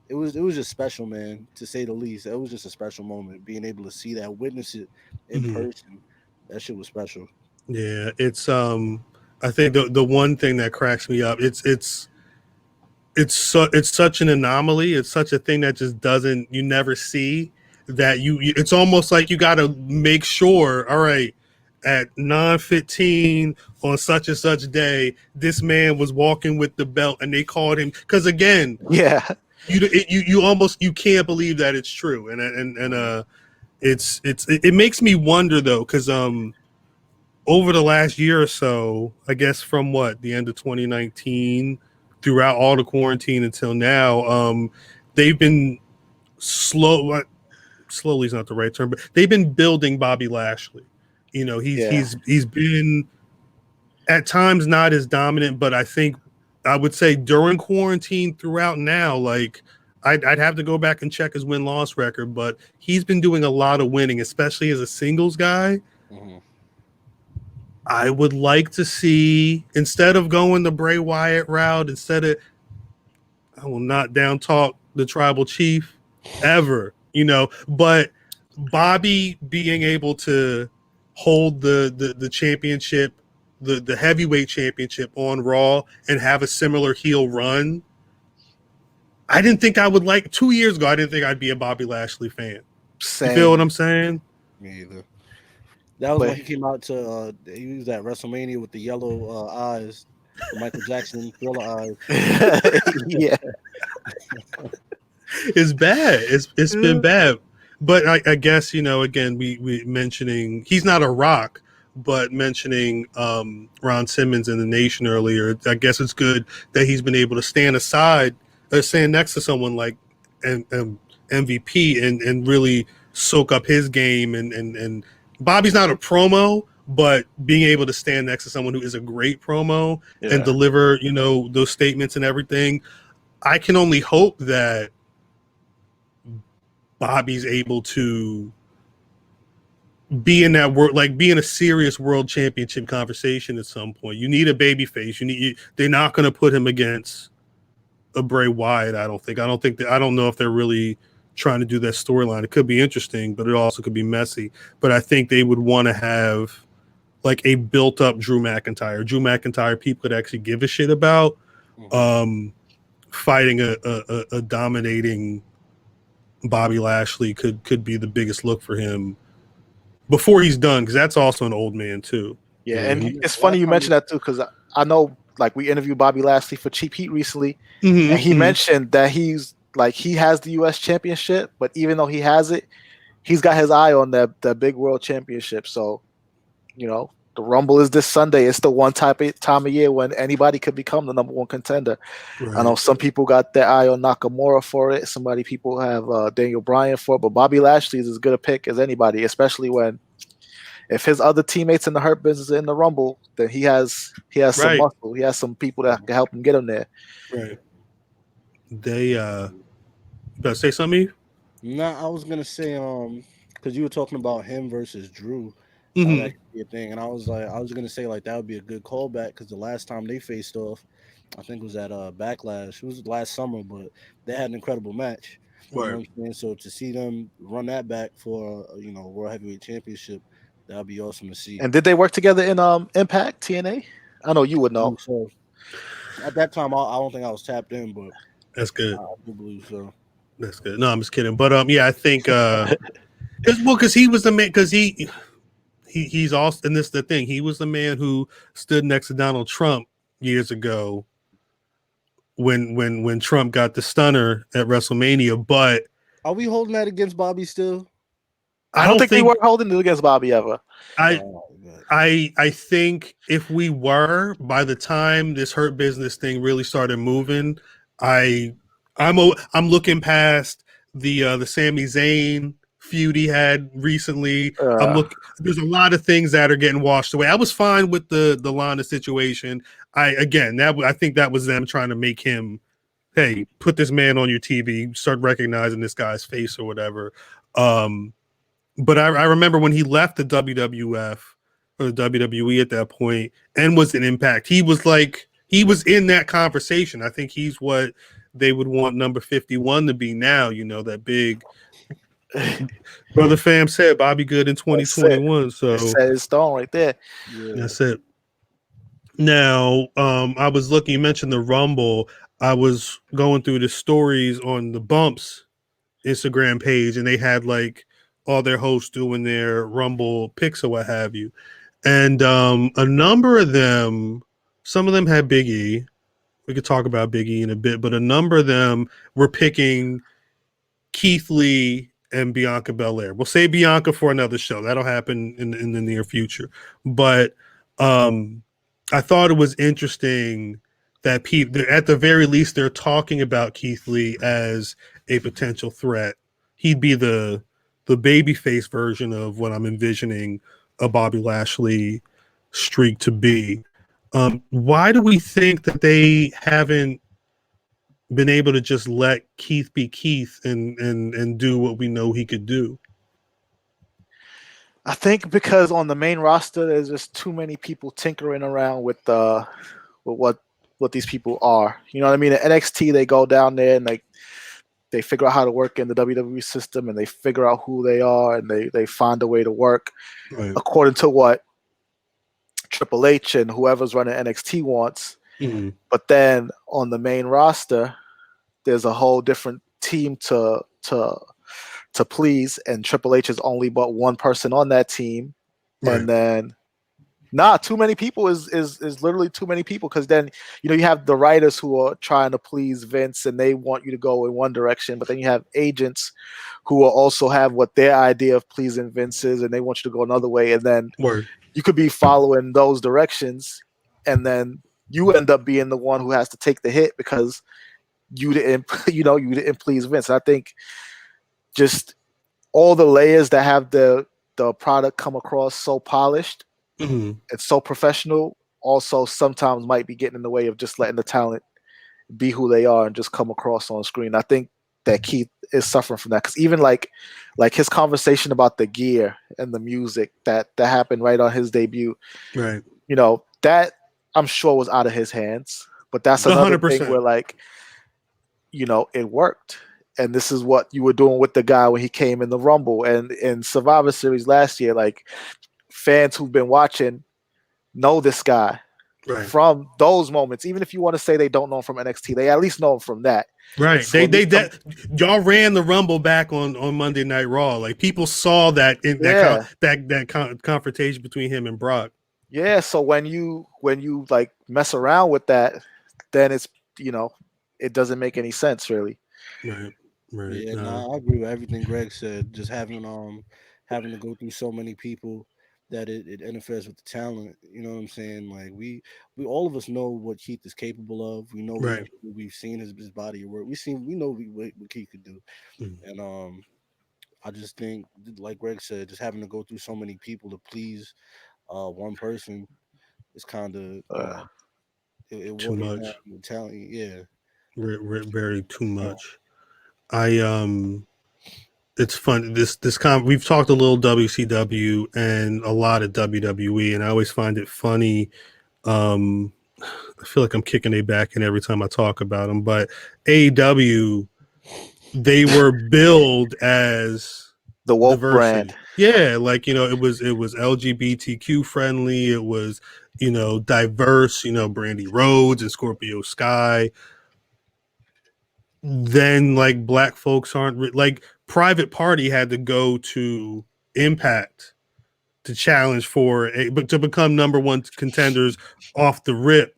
it was just special, man, to say the least. It was just a special moment, being able to see that, witness it in person. That shit was special. Yeah, it's I think the one thing that cracks me up, it's such an anomaly. It's such a thing that just you never see, that it's almost like you got to make sure, all right, at 9:15 on such and such day, this man was walking with the belt, and they called him, because again, you can't believe that it's true. And it makes me wonder though, because over the last year or so, I guess from the end of 2019 throughout all the quarantine until now, they've been slowly is not the right term, but they've been building Bobby Lashley. He's been at times not as dominant, but I would say during quarantine throughout now, like I'd have to go back and check his win-loss record, but he's been doing a lot of winning, especially as a singles guy. I would like to see, instead of going the Bray Wyatt route, I will not down talk the tribal chief ever, but Bobby being able to hold the championship, the heavyweight championship on Raw, and have a similar heel run. I didn't think I would 2 years ago. I didn't think I'd be a Bobby Lashley fan. Same. You feel what I'm saying? Me either. That was when he came out to. He was at WrestleMania with the yellow eyes, the Michael Jackson Thriller eyes. Yeah. It's bad. It's been bad. But I guess, again, we mentioning he's not a rock, but mentioning Ron Simmons in The Nation earlier, I guess it's good that he's been able to stand next to someone like MVP and really soak up his game. And Bobby's not a promo, but being able to stand next to someone who is a great promo and deliver, those statements and everything, I can only hope that Bobby's able to be in that world, like be in a serious world championship conversation at some point. You need a baby face. They're not going to put him against a Bray Wyatt. I don't know if they're really trying to do that storyline. It could be interesting, but it also could be messy. But I think they would want to have like a built up Drew McIntyre people could actually give a shit about fighting a dominating Bobby Lashley could be the biggest look for him before he's done, because that's also an old man too. Yeah, and it's funny you mentioned that too, because I know, like, we interviewed Bobby Lashley for Cheap Heat recently, and he mentioned that he has the U.S. Championship, but even though he has it, he's got his eye on that big World Championship. So, the Rumble is this Sunday. It's the one time of year when anybody could become the number one contender. Right. I know some people got their eye on Nakamura for it. People have Daniel Bryan for it. But Bobby Lashley is as good a pick as anybody, especially if his other teammates in the Hurt Business are in the Rumble, then he has some muscle. He has some people that can help him get him there. Right. They better say something? No, I was gonna say because you were talking about him versus Drew. That could be a thing, and I was gonna say like that would be a good callback, because the last time they faced off, I think it was at Backlash. It was last summer, but they had an incredible match. You know what I'm saying? So to see them run that back for World Heavyweight Championship, that would be awesome to see. And did they work together in Impact TNA? I know you would know. So at that time, I don't think I was tapped in, but that's good. I do believe so. That's good. No, I'm just kidding. But yeah, I think because he was the man, because he's also, and this is the thing, he was the man who stood next to Donald Trump years ago when Trump got the stunner at WrestleMania. But are we holding that against Bobby still? I don't think we were holding it against Bobby ever. I think if we were, by the time this Hurt Business thing really started moving, I'm looking past the Sami Zayn feud he had recently. There's a lot of things that are getting washed away. I was fine with the Lana situation. I think that was them trying to make him, hey, put this man on your TV, start recognizing this guy's face or whatever. But I remember when he left the WWF or the WWE at that point and was in Impact, he was in that conversation. I think he's what they would want number 51 to be now, that big Brother Fam said Bobby Good in 2021. So set in stone right there. Yeah. That's it. Now, I was looking, you mentioned the Rumble. I was going through the stories on the Bumps Instagram page, and they had like all their hosts doing their Rumble picks or what have you. And a number of them, some of them had Big E. We could talk about Big E in a bit, but a number of them were picking Keith Lee and Bianca Belair. We'll say Bianca for another show. That'll happen in the near future. But I thought it was interesting that people, at the very least, they're talking about Keith Lee as a potential threat. He'd be the babyface version of what I'm envisioning a Bobby Lashley streak to be. Why do we think that they haven't been able to just let Keith be Keith and do what we know he could do? I think because on the main roster, there's just too many people tinkering around with what these people are. You know what I mean? At NXT, they go down there and they figure out how to work in the WWE system, and they figure out who they are, and they find a way to work according to what Triple H and whoever's running NXT wants. Mm-hmm. But then on the main roster, there's a whole different team to please, and Triple H has only but one person on that team, and then Nah, too many people is literally too many people, because then you have the writers who are trying to please Vince and they want you to go in one direction, but then you have agents who will also have what their idea of pleasing Vince is, and they want you to go another way, and then Word. you could be following those directions, and then you end up being the one who has to take the hit because you didn't you didn't please Vince. I think just all the layers that have the product come across so polished, Mhm. it's so professional, also sometimes might be getting in the way of just letting the talent be who they are and just come across on screen. I think that Keith is suffering from that, because even like his conversation about the gear and the music that happened right on his debut, Right. that I'm sure was out of his hands, but that's another thing 100%. where it worked. And this is what you were doing with the guy when he came in the Rumble and in Survivor Series last year. Like, fans who've been watching know this guy Right. from those moments. Even if you want to say they don't know him from NXT, they at least know him from that. Right. So Y'all ran the Rumble back on Monday Night Raw. Like, people saw that in that confrontation between him and Brock. Yeah. So when you like mess around with that, then it's it doesn't make any sense really. Right. Right. Yeah, I agree with everything Greg said. Just having to go through so many people that it interferes with the talent. You know what I'm saying? Like we all of us know what Keith is capable of. We know Right. we've seen his body of work. We know what Keith could do. Mhm. And I just think, like Greg said, just having to go through so many people to please one person is kind of it Too waters down much. the talent. Yeah. Very too much. It's fun. We've talked a little WCW and a lot of WWE, and I always find it funny. I feel like I'm kicking a back in every time I talk about them, but AEW, they were billed as The woke diversity. brand. Yeah, like it was LGBTQ friendly. It was diverse. Brandy Rhodes and Scorpio Sky. Then like black folks aren't like Private Party had to go to Impact to challenge but to become number one contenders off the rip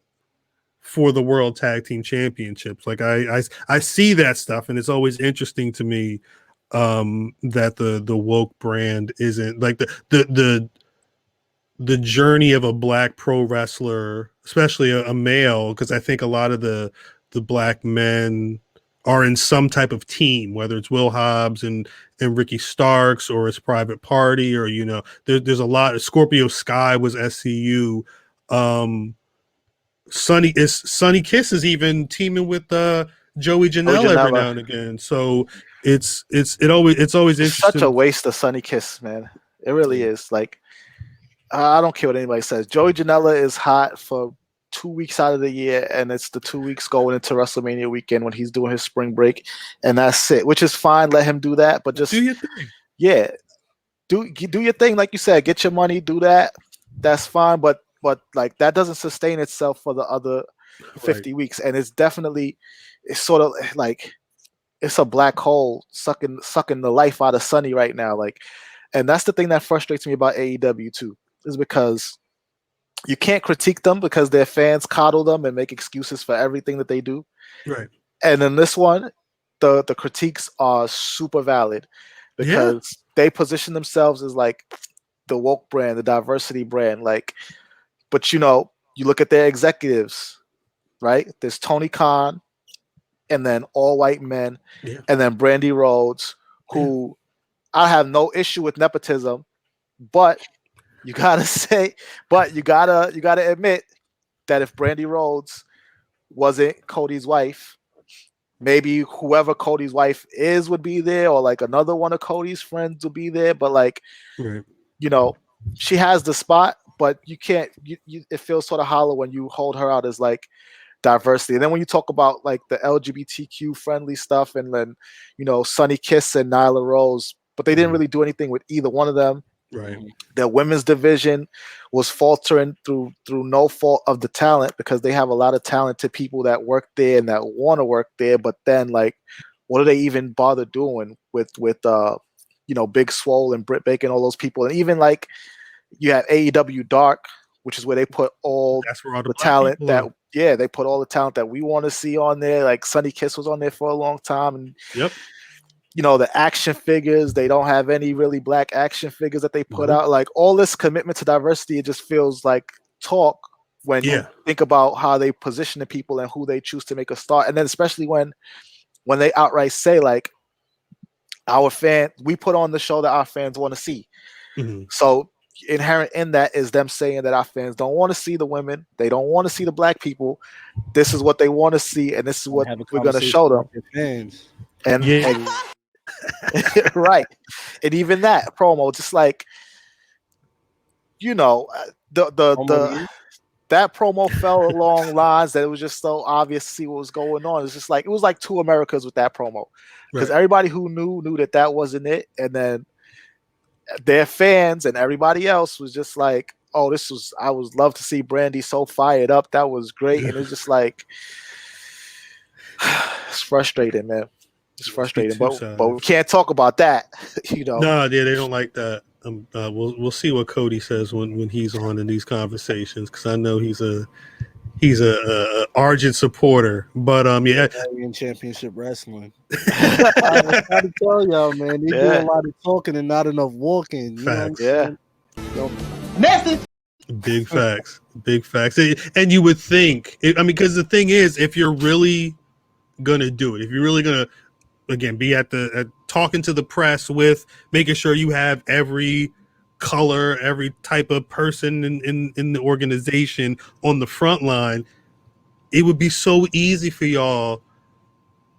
for the World Tag Team Championships. Like I see that stuff, and it's always interesting to me that the woke brand isn't like the journey of a black pro wrestler, especially a male, because I think a lot of the black men are in some type of team, whether it's Will Hobbs and Ricky Starks, or it's Private Party, or there's a lot of Scorpio Sky was SCU. Sonny Kiss is even teaming with Joey Janela every now and again. So it's always interesting. Such a waste of Sonny Kiss, man. It really is. Like, I don't care what anybody says. Joey Janela is hot for 2 weeks out of the year, and it's the 2 weeks going into WrestleMania weekend when he's doing his spring break, and that's it. Which is fine. Let him do that, but just do your thing. Yeah, do your thing, like you said. Get your money, do that. That's fine, but like that doesn't sustain itself for the other 50 weeks, and it's sort of like it's a black hole sucking the life out of Sonny right now. Like, and that's the thing that frustrates me about AEW too, is because you can't critique them because their fans coddle them and make excuses for everything that they do. Right. And in this one, the critiques are super valid because they position themselves as like the woke brand, the diversity brand. Like, but you look at their executives, right? There's Tony Khan, and then all white men, and then Brandy Rhodes, who I have no issue with nepotism, but you gotta admit that if Brandy Rhodes wasn't Cody's wife, maybe whoever Cody's wife is would be there, or like another one of Cody's friends would be there. But like, she has the spot, but you can't. It feels sort of hollow when you hold her out as like diversity. And then when you talk about like the LGBTQ friendly stuff, and then Sonny Kiss and Nyla Rose, but they didn't really do anything with either one of them. Right. Their women's division was faltering through no fault of the talent, because they have a lot of talented people that work there and that want to work there. But then, like, what do they even bother doing with Big Swole and Britt Baker and all those people? And even like you have AEW Dark, which is where they put all That's where all the black talent people that are. they put all the talent that we want to see on there. Like Sunny Kiss was on there for a long time, and Yep. the action figures, they don't have any really black action figures that they put Nope. out. Like all this commitment to diversity, it just feels like talk when you think about how they position the people and who they choose to make a star. And then especially when they outright say, like, our fans, we put on the show that our fans want to see. Mhm. So inherent in that is them saying that our fans don't want to see the women, they don't want to see the black people. This is what they want to see, and this is what we're going to show them. Fans. And right, and even that promo, just like the that promo fell along lines that it was just so obvious to see what was going on. It's just like it was like two Americas with that promo, because everybody who knew that wasn't it, and then their fans and everybody else was just like, oh, I would love to see Brandy so fired up. That was great. And it's just like, it's frustrating, man. It's frustrating, but we can't talk about that, No, they don't like that. We'll see what Cody says when he's on in these conversations, because I know he's a ardent supporter. But Championship Wrestling. I try to tell y'all, man, they do a lot of talking and not enough walking. Facts. Nasty. Big facts. Big facts. And you would think, because the thing is, if you're really gonna do it, if you're really gonna again be at talking to the press, with making sure you have every color, every type of person in the organization on the front line, it would be so easy for y'all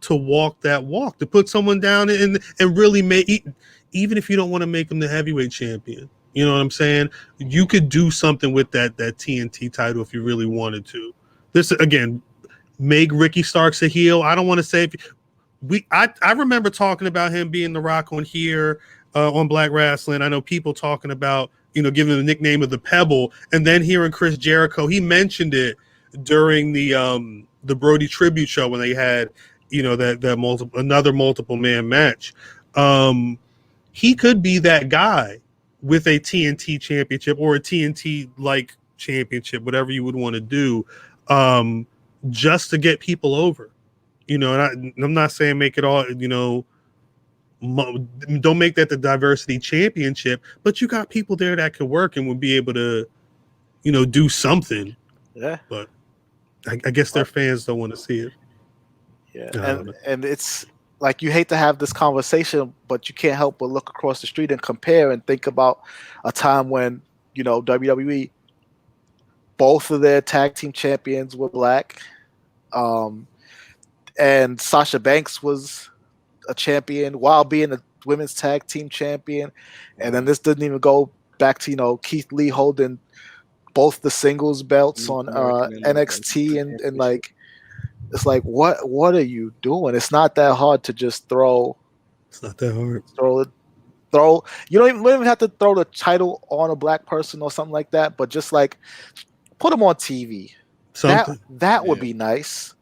to walk that walk, to put someone down and really make, even if you don't want to make them the heavyweight champion, you know what I'm saying, you could do something with that TNT title if you really wanted to. This again, make Ricky Starks a heel. I don't want to say I remember talking about him being The Rock on here on Black Rasslin. I know people talking about, giving him the nickname of the Pebble, and then hearing Chris Jericho, he mentioned it during the Brody tribute show when they had, that another multiple man match. He could be that guy with a TNT championship or a TNT like championship, whatever you would want to do, just to get people over. And I'm not saying make it all, don't make that the diversity championship, but you got people there that could work and would be able to, do something. Yeah. But I guess their fans don't want to see it. Yeah. And it's like, you hate to have this conversation, but you can't help but look across the street and compare and think about a time when, WWE, both of their tag team champions were black. And Sasha Banks was a champion while being a women's tag team champion. And then this didn't even go back to, Keith Lee holding both the singles belts on NXT and like, it's like, what are you doing? It's not that hard to just throw. It's not that hard. Throw. You don't even have to throw the title on a black person or something like that, but just like put them on TV. Something. That would be nice.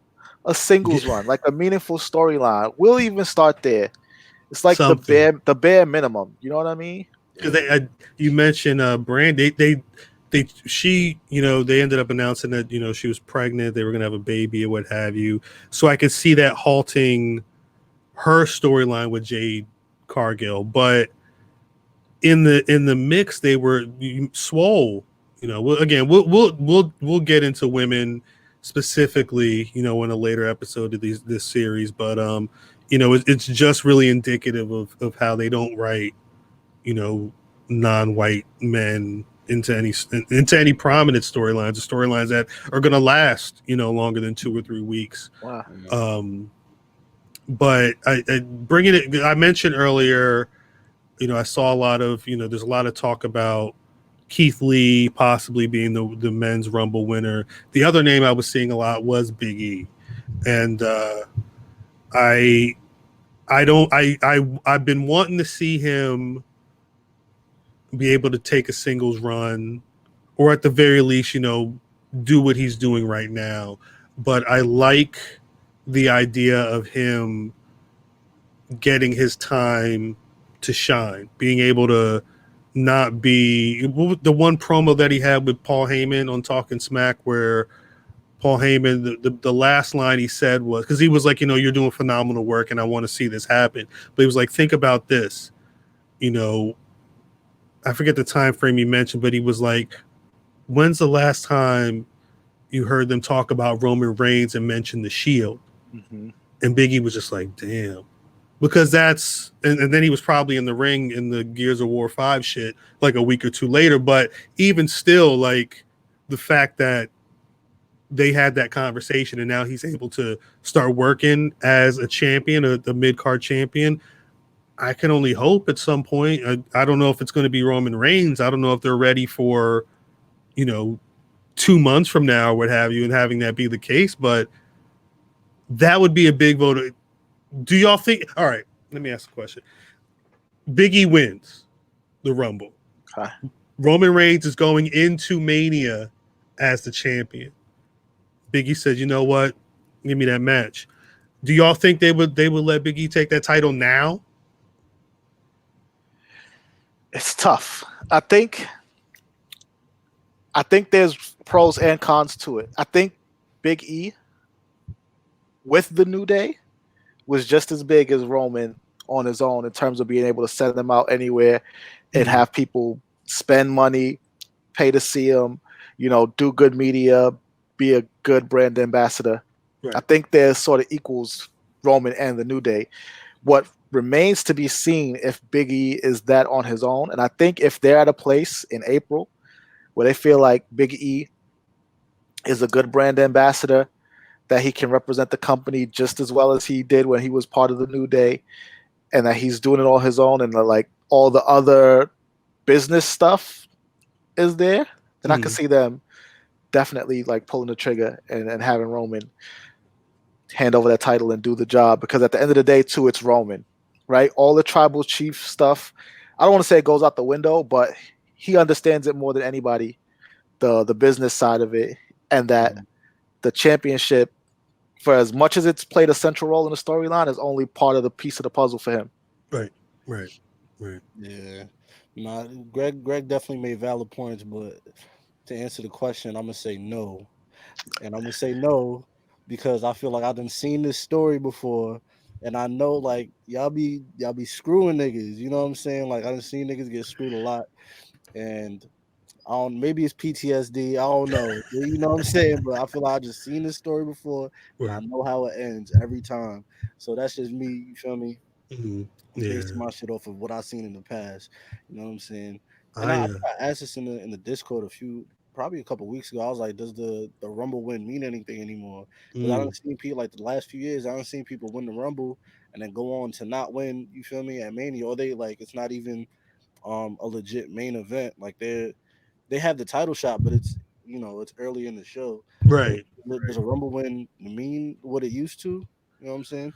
A singles run, like a meaningful storyline. We'll even start there. It's like the bare minimum. You know what I mean? Because you mentioned Brand. She ended up announcing that she was pregnant. They were gonna have a baby or what have you. So I could see that halting her storyline with Jade Cargill. But in the mix, they were Swole. We'll get into women specifically, in a later episode of this series, but it's just really indicative of how they don't write, non-white men into any prominent storylines that are going to last, longer than 2 or 3 weeks. Wow. But bringing it, I mentioned earlier, I saw a lot of, there's a lot of talk about Keith Lee possibly being the men's Rumble winner. The other name I was seeing a lot was Big E, and I've been wanting to see him be able to take a singles run, or at the very least, do what he's doing right now. But I like the idea of him getting his time to shine, being able to not be the one promo that he had with Paul Heyman on Talking Smack, where Paul Heyman, the last line he said was, because he was like, you're doing phenomenal work and I want to see this happen. But he was like, think about this, I forget the time frame he mentioned, but he was like, when's the last time you heard them talk about Roman Reigns and mention the Shield? Mm-hmm. And Big E was just like, damn. Because and then he was probably in the ring in the Gears of War 5 shit like a week or two later. But even still, like, the fact that they had that conversation and now he's able to start working as a champion, a mid-card champion, I can only hope at some point. I don't know if it's going to be Roman Reigns. I don't know if they're ready for, 2 months from now or what have you, and having that be the case. But that would be a big vote. Do y'all think? All right, let me ask a question. Big E wins the Rumble. Okay. Roman Reigns is going into Mania as the champion. Big E says, you know what? Give me that match. Do y'all think they would let Big E take that title now? It's tough. I think there's pros and cons to it. I think Big E with the New Day was just as big as Roman on his own in terms of being able to send them out anywhere and have people spend money, pay to see him, do good media, be a good brand ambassador. Right. I think there's sort of equals Roman and the New Day. What remains to be seen if Big E is that on his own. And I think if they're at a place in April where they feel like Big E is a good brand ambassador, that he can represent the company just as well as he did when he was part of the New Day, and that he's doing it all his own, and like all the other business stuff is there, then I can see them definitely like pulling the trigger and having Roman hand over that title and do the job. Because at the end of the day, too, it's Roman, right? All the tribal chief stuff, I don't want to say it goes out the window, but he understands it more than anybody, the business side of it, and that the championship, for as much as it's played a central role in the storyline, is only part of the piece of the puzzle for him. Right. Yeah. Nah, Greg definitely made valid points, but to answer the question, I'm gonna say no. And I'm gonna say no because I feel like I've done seen this story before, and I know like y'all be screwing niggas, you know what I'm saying? Like I done seen niggas get screwed a lot, and maybe it's PTSD. I don't know. You know what I'm saying? But I feel like I just seen this story before, and I know how it ends every time. So that's just me. You feel me? Mm-hmm. Basing my shit off of what I've seen in the past. You know what I'm saying? And I asked this in the Discord probably a couple weeks ago. I was like, does the Rumble win mean anything anymore? Because I don't see people like the last few years. I don't see people win the Rumble and then go on to not win. You feel me? At Mania, or they like it's not even a legit main event. Like they have the title shot, but it's it's early in the show. Right. So does a Rumble win mean what it used to? You know what I'm saying?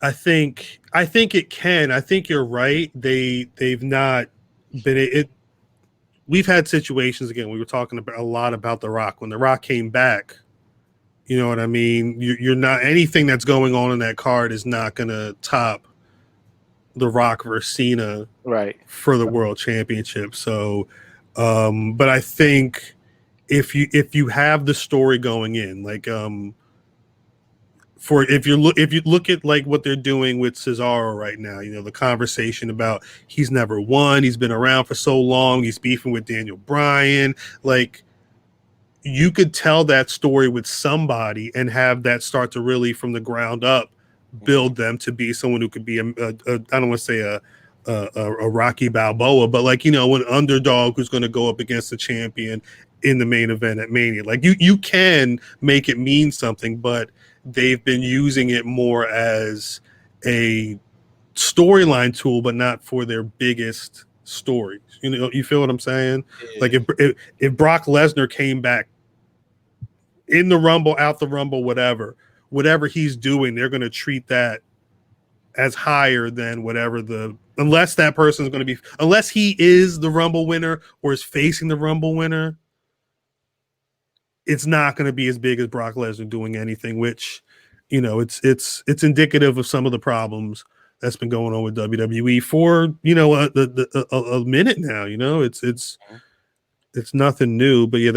I think it can. I think you're right. They've not been it. We've had situations again. We were talking about a lot about The Rock when The Rock came back. You know what I mean? You're not, anything that's going on in that card is not going to top The Rock versus Cena for the world championship. So, but I think if you have the story going in, like if you look at like what they're doing with Cesaro right now, the conversation about he's never won, he's been around for so long, he's beefing with Daniel Bryan, like you could tell that story with somebody and have that start to really from the ground up build them to be someone who could be I don't want to say a Rocky Balboa, but like an underdog who's going to go up against the champion in the main event at Mania. Like you can make it mean something, but they've been using it more as a storyline tool, but not for their biggest stories. You feel what I'm saying? Yeah. Like if Brock Lesnar came back in the Rumble, out the Rumble, whatever he's doing, they're going to treat that as higher than unless that person is going to be, unless he is the Rumble winner or is facing the Rumble winner, it's not going to be as big as Brock Lesnar doing anything, which, it's indicative of some of the problems that's been going on with WWE for a minute now. It's nothing new, but yeah,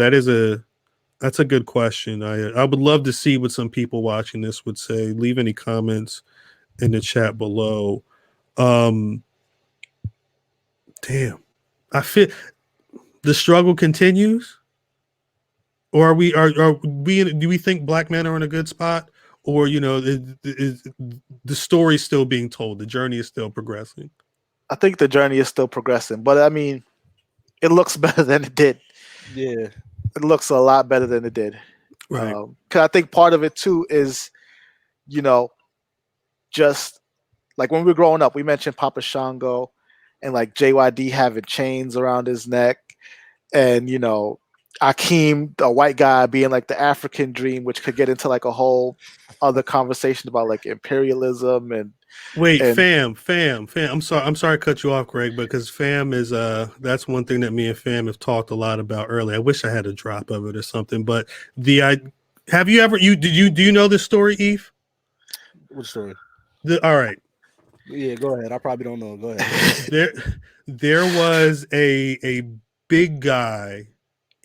that's a good question. I would love to see what some people watching this would say. Leave any comments in the chat below. Damn, I feel the struggle continues. Or do we think black men are in a good spot? Or, is the story still being told? The journey is still progressing. I think the journey is still progressing, but I mean, it looks better than it did. Yeah. It looks a lot better than it did. Right. Because I think part of it too is, just like when we were growing up, we mentioned Papa Shango and like JYD having chains around his neck, and Akeem, a white guy, being like the African dream, which could get into like a whole other conversation about like imperialism and. Wait, fam. I'm sorry to cut you off, Greg, because fam is that's one thing that me and fam have talked a lot about earlier. I wish I had a drop of it or something, but have you ever do you know this story, Eve? What story? All right. Yeah, go ahead. I probably don't know. Go ahead. There was a big guy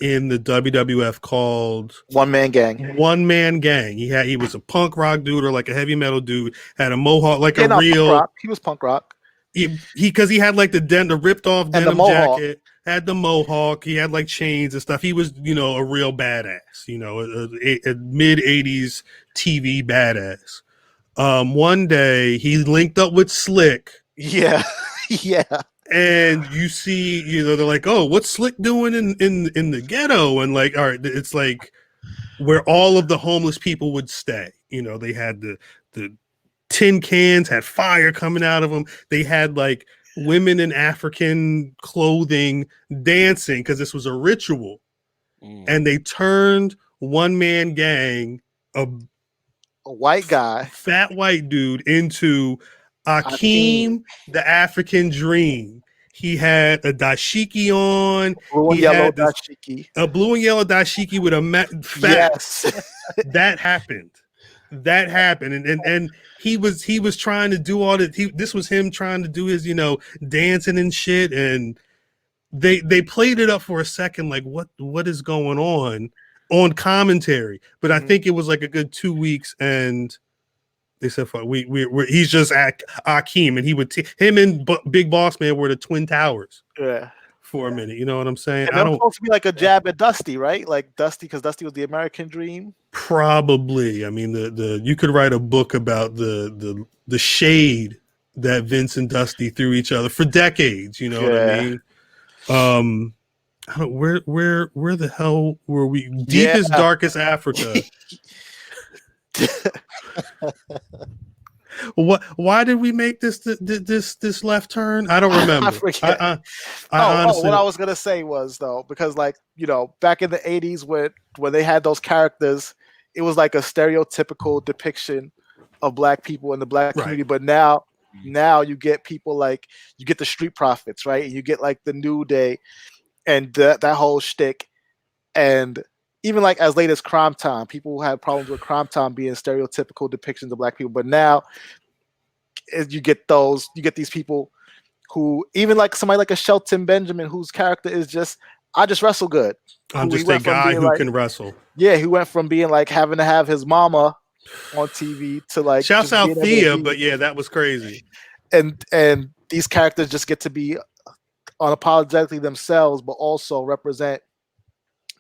in the WWF called One Man Gang. He was a punk rock dude or like a heavy metal dude, had a mohawk, like Punk real rock. He was punk rock. Because he had like the ripped off denim jacket, had the mohawk, he had like chains and stuff. He was, a real badass, a mid 80s TV badass. One day he linked up with Slick. Yeah. Yeah. And you see, they're like, oh, what's Slick doing in the ghetto? And like, all right, it's like where all of the homeless people would stay. They had the tin cans, had fire coming out of them. They had like women in African clothing dancing because this was a ritual. And they turned One Man Gang, a white guy, fat white dude, into Akeem, the African Dream. He had a dashiki on. Blue and yellow dashiki. A blue and yellow dashiki with a fat. Yes. That happened. And he was trying to do all that. This was him trying to do his, dancing and shit. And they played it up for a second, like what is going on commentary. But I think it was like a good 2 weeks, and they said, "Fuck, he's just Akeem," and he would him and Big Boss Man were the Twin Towers. Yeah. For a minute, you know what I'm saying? And I don't supposed to be like a jab at Dusty, right? Like Dusty, because Dusty was the American Dream. Probably. I mean, the you could write a book about the shade that Vince and Dusty threw each other for decades. You know what I mean? I don't, where the hell were we? Deepest, darkest Africa. Why did we make this left turn? I don't remember. I forget. Honestly, what I was gonna say was though, because like back in the 80s when they had those characters, it was like a stereotypical depiction of black people in the black community. But now you get people like you get the Street Profits, right? And you get like the New Day and that whole shtick. And even like as late as Crime Time, people had problems with Crime Time being stereotypical depictions of black people. But now you get these people who, even like somebody like a Shelton Benjamin, whose character is just, I just wrestle good. I'm just a guy who can wrestle. Yeah, he went from being like having to have his mama on TV to like shouts out Thea, but yeah, that was crazy. And these characters just get to be unapologetically themselves, but also represent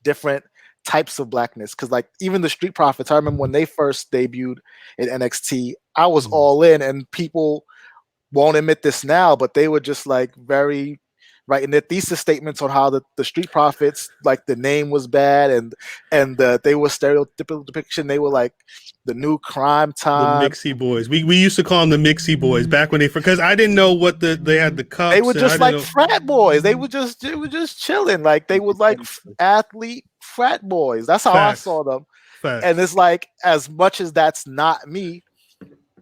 different types of blackness. Because like even the Street Profits, I remember when they first debuted in NXT, I was all in, and people won't admit this now, but they were just like very writing their thesis statements on how the Street Profits, like the name was bad and they were stereotypical depiction. They were like the new Crime Time, the Mixie Boys. We used to call them the Mixie Boys back when because I didn't know what they had the cups. They were just like frat boys. They were just chilling. Like they were like athlete frat boys. That's how I saw them. And it's like, as much as that's not me,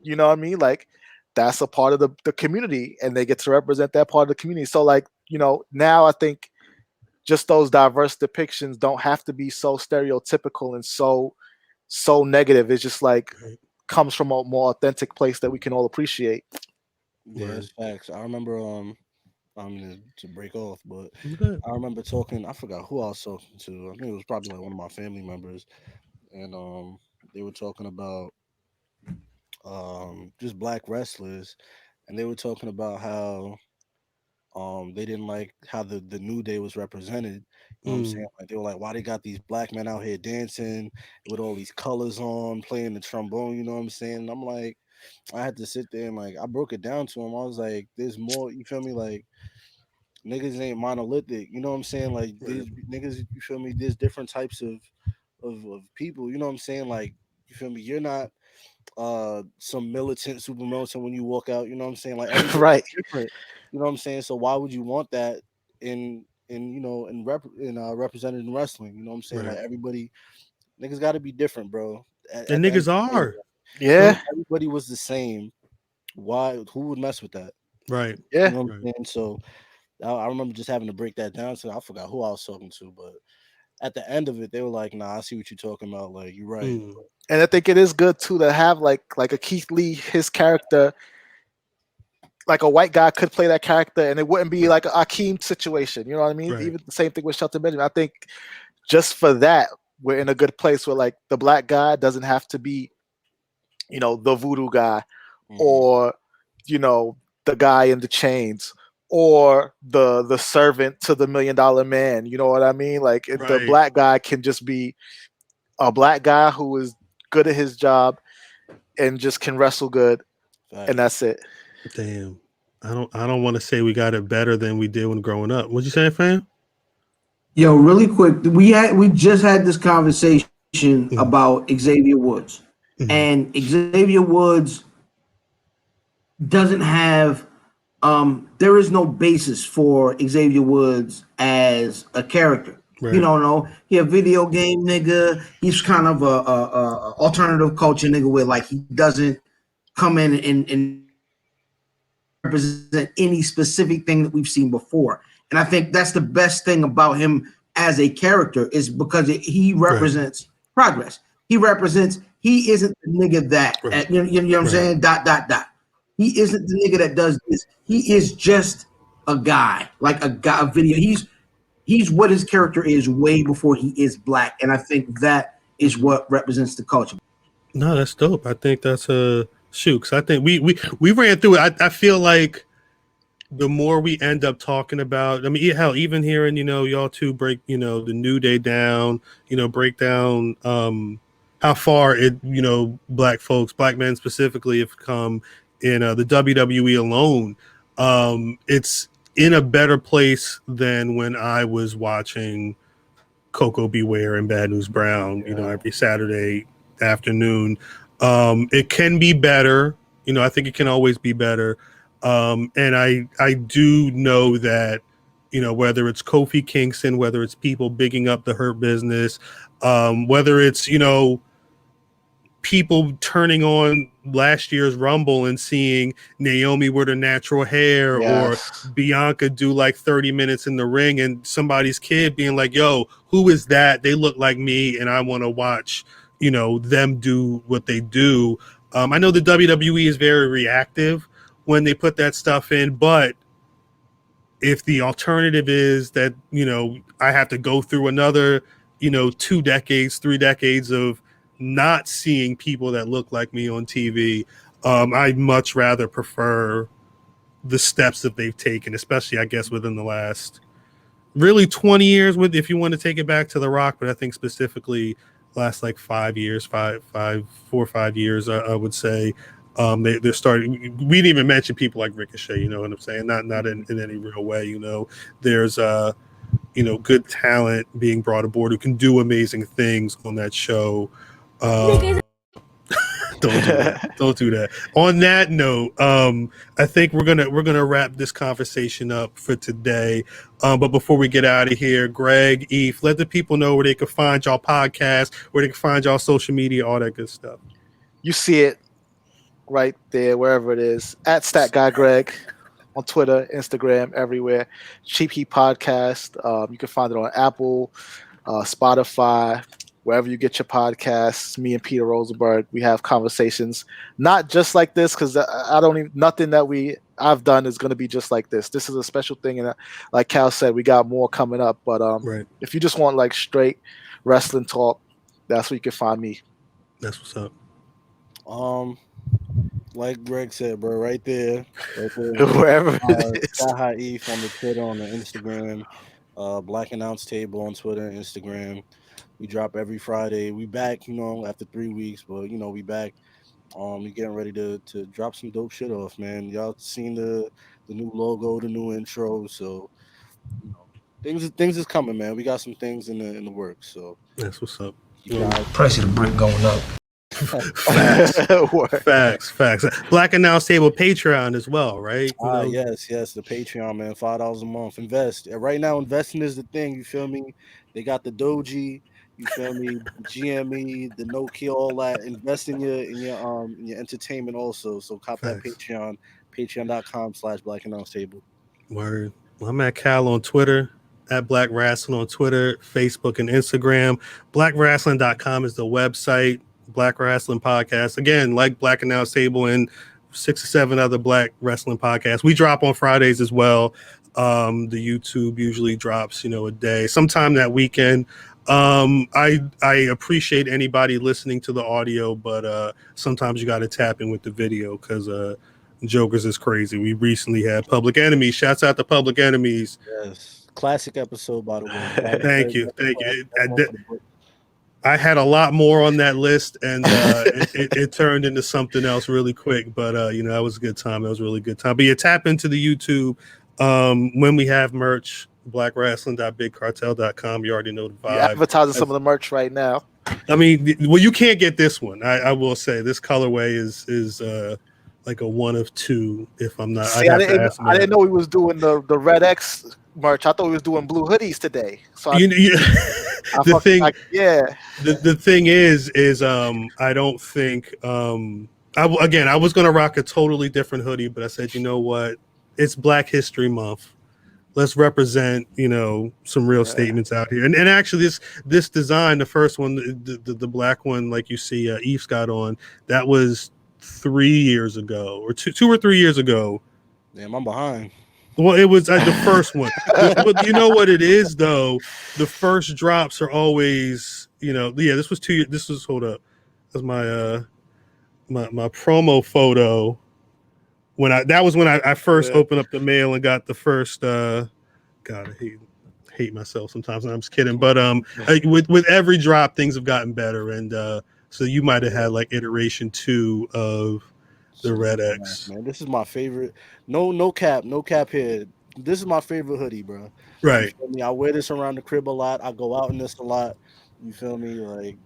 you know what I mean? Like that's a part of the community, and they get to represent that part of the community. So like, now I think just those diverse depictions don't have to be so stereotypical and so negative. It's just like comes from a more authentic place that we can all appreciate. Yeah, it's facts. I remember I'm gonna to break off, but Good. I remember talking. I forgot who I was talking to. I think it was probably like one of my family members, and they were talking about just black wrestlers, and they were talking about how they didn't like how the New Day was represented. You know what I'm saying? Mm, Like they were like, why they got these black men out here dancing with all these colors on, playing the trombone. You know what I'm saying? And I'm like, I had to sit there and like I broke it down to him. I was like, there's more. You feel me? Like niggas ain't monolithic. You know what I'm saying? Like right. these niggas. You feel me? There's different types of people. You know what I'm saying? Like you feel me? You're not some militant super militant when you walk out. You know what I'm saying? Like everybody's Right. different. You know what I'm saying? So why would you want that in represented in wrestling? You know what I'm saying? Right. Like everybody niggas got to be different, bro. And At the end niggas of the day, are. Yeah. Some everybody was the same. Why? Who would mess with that? right. You Yeah. know what Right. I'm saying? So I remember just having to break that down. So I forgot who I was talking to, but at the end of it, they were like, "Nah, I see what you're talking about. Like, you're right." Mm, And I think it is good too to have like a Keith Lee, his character, like a white guy could play that character, and it wouldn't be like a Akeem situation. You know what I mean? right. Even the same thing with Shelton Benjamin. I think just for that, we're in a good place where like the black guy doesn't have to be, the voodoo guy, Mhm. or the guy in the chains, or the servant to the $1 million man. You know what I mean? Like the Right. black guy can just be a black guy who is good at his job and just can wrestle good, and Facts. that's it. Damn. I don't want to say we got it better than we did when growing up. What you saying, fam? Yo, really quick, we just had this conversation Mm, about Xavier Woods, mm, and Xavier Woods doesn't have there is no basis for Xavier Woods as a character. You right. don't know. He a video game nigga. He's kind of a alternative culture nigga where like he doesn't come in and represent any specific thing that we've seen before. And I think that's the best thing about him as a character is because he Right. represents progress. He represents. He isn't the nigga that Right. you know what I'm Right. saying. Dot dot dot. He isn't the nigga that does this. He is just a guy, like a guy. A video. He's what his character is way before he is black, and I think that is what represents the culture. No, that's dope. I think that's a shoot. 'Cause I think we ran through it. I feel like the more we end up talking about, I mean, hell, even hearing, y'all two break, the New Day down, break down how far black folks, black men specifically, have come in the WWE alone. It's in a better place than when I was watching Coco Beware and Bad News Brown, Yeah. every Saturday afternoon. It can be better. I think it can always be better. And I do know that, whether it's Kofi Kingston, whether it's people bigging up the Hurt Business, whether it's, people turning on last year's Rumble and seeing Naomi with her natural hair, or Yes. Bianca do like 30 minutes in the ring, and somebody's kid being like, yo, who is that? They look like me and I want to watch, them do what they do. I know the WWE is very reactive when they put that stuff in, but if the alternative is that, I have to go through another, 2 decades, 3 decades of not seeing people that look like me on TV, I'd much rather prefer the steps that they've taken, especially, I guess, within the last really 20 years, with, if you want to take it back to The Rock, but I think specifically last like 5 years, 4 or 5 years, I would say. They're starting. We didn't even mention people like Ricochet. You know what I'm saying? Not in any real way. There's good talent being brought aboard who can do amazing things on that show. Uh, don't do that. Don't do that. On that note, I think we're gonna wrap this conversation up for today. But before we get out of here, Greg, Eve, let the people know where they can find y'all podcast, where they can find y'all social media, all that good stuff. You see it right there, wherever it is, at Stat Guy Greg on Twitter, Instagram, everywhere. Cheap Heat Podcast. You can find it on Apple, Spotify, wherever you get your podcasts. Me and Peter Rosenberg, we have conversations, not just like this, because I don't even, nothing that I've done is going to be just like this. This is a special thing, and like Cal said, we got more coming up. But if you just want like straight wrestling talk, that's where you can find me. That's what's up. Like Greg said, bro, right there. Wherever it is. Sky High Eve on the Twitter, on the Instagram, Black Announce Table on Twitter and Instagram. We drop every Friday. We back, after 3 weeks, but we back. We getting ready to drop some dope shit off, man. Y'all seen the new logo, the new intro, so things is coming, man. We got some things in the works, so that's what's up. Price of the brick going up. Facts. Black Announce Table Patreon as well, right? Yes, the Patreon, man. $5 a month. Invest. Right now, investing is the thing. You feel me? They got the Doji. You feel me? GME, the Nokia, all that. Invest in your entertainment also. So cop that Patreon. Patreon.com/Black Announce Table. Word. Well, I'm at Cal on Twitter. At Black Rasslin on Twitter, Facebook, and Instagram. BlackRasslin.com is the website. Black Rasslin Podcast. Again, like Black Announce Table and 6 or 7 other Black Wrestling podcasts. We drop on Fridays as well. The YouTube usually drops, a day, sometime that weekend. I appreciate anybody listening to the audio, but sometimes you got to tap in with the video because Jokers is crazy. We recently had Public Enemies. Shouts out to Public Enemies. Yes, classic episode, by the way. Thank you. I had a lot more on that list, and it turned into something else really quick. But that was a good time. That was a really good time. But yeah, tap into the YouTube when we have merch. BlackRasslin.BigCartel.com. You already know the vibe. You're advertising some of the merch right now. I mean, well, you can't get this one. I will say this colorway is like a 1 of 2. If I'm not, see, I didn't know he was doing the Red X merch. I thought he was doing blue hoodies today. So the thing is I don't think I was gonna rock a totally different hoodie, but I said, you know what, it's Black History Month. Let's represent, some real statements out here. And actually, this design, the first one, the black one, like you see, Eve's got on, that was 3 years ago, or two or 3 years ago. Damn, I'm behind. Well, it was the first one. But you know what it is, though? The first drops are always, this was 2 years. This was, hold up. That's my my promo photo. That was when I first opened up the mail and got the first. God, I hate myself sometimes. I'm just kidding. But with every drop, things have gotten better, and so you might have had like iteration 2 of the Red X. Man, this is my favorite. No cap here. This is my favorite hoodie, bro. Right. You feel me? I wear this around the crib a lot. I go out in this a lot. You feel me? Like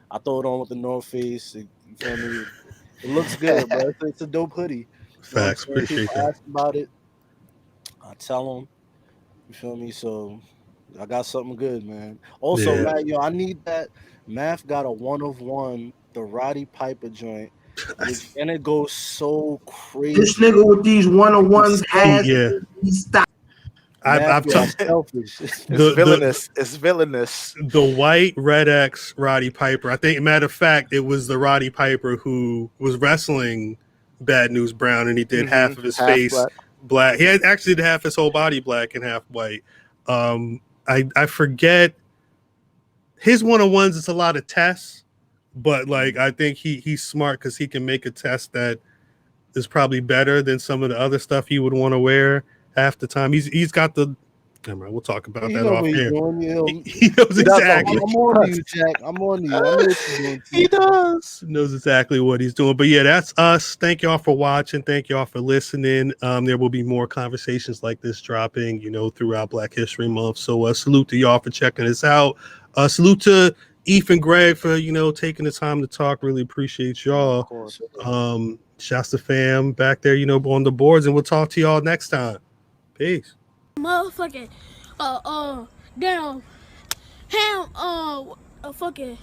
I throw it on with the North Face. You feel me? It looks good, bro. It's a dope hoodie. Facts. Appreciate that. Ask about it. I tell them. You feel me? So I got something good, man. Also, man, I need that. Math got a 1 of 1, the Roddy Piper joint, and it goes so crazy. This nigga with these 1-on-1s has stop. I've selfish. It's villainous. It's villainous. The white Red X Roddy Piper. I think, matter of fact, it was the Roddy Piper who was wrestling Bad News Brown, and he did half of his face black. He had actually did half his whole body black and half white. I forget his 1-on-1s. It's a lot of tests, but like I think he's smart because he can make a test that is probably better than some of the other stuff he would want to wear half the time. He's got the. We'll talk about that off here. He knows exactly. I'm on you, Jack. I'm on you. I know what you're doing. He does. Knows exactly what he's doing. But yeah, that's us. Thank y'all for watching. Thank y'all for listening. There will be more conversations like this dropping, throughout Black History Month. So salute to y'all for checking us out. Salute to Eve and Greg for taking the time to talk. Really appreciate y'all. Of course. Shouts to fam back there, on the boards, and we'll talk to y'all next time. Peace. Motherfucking damn ham fucking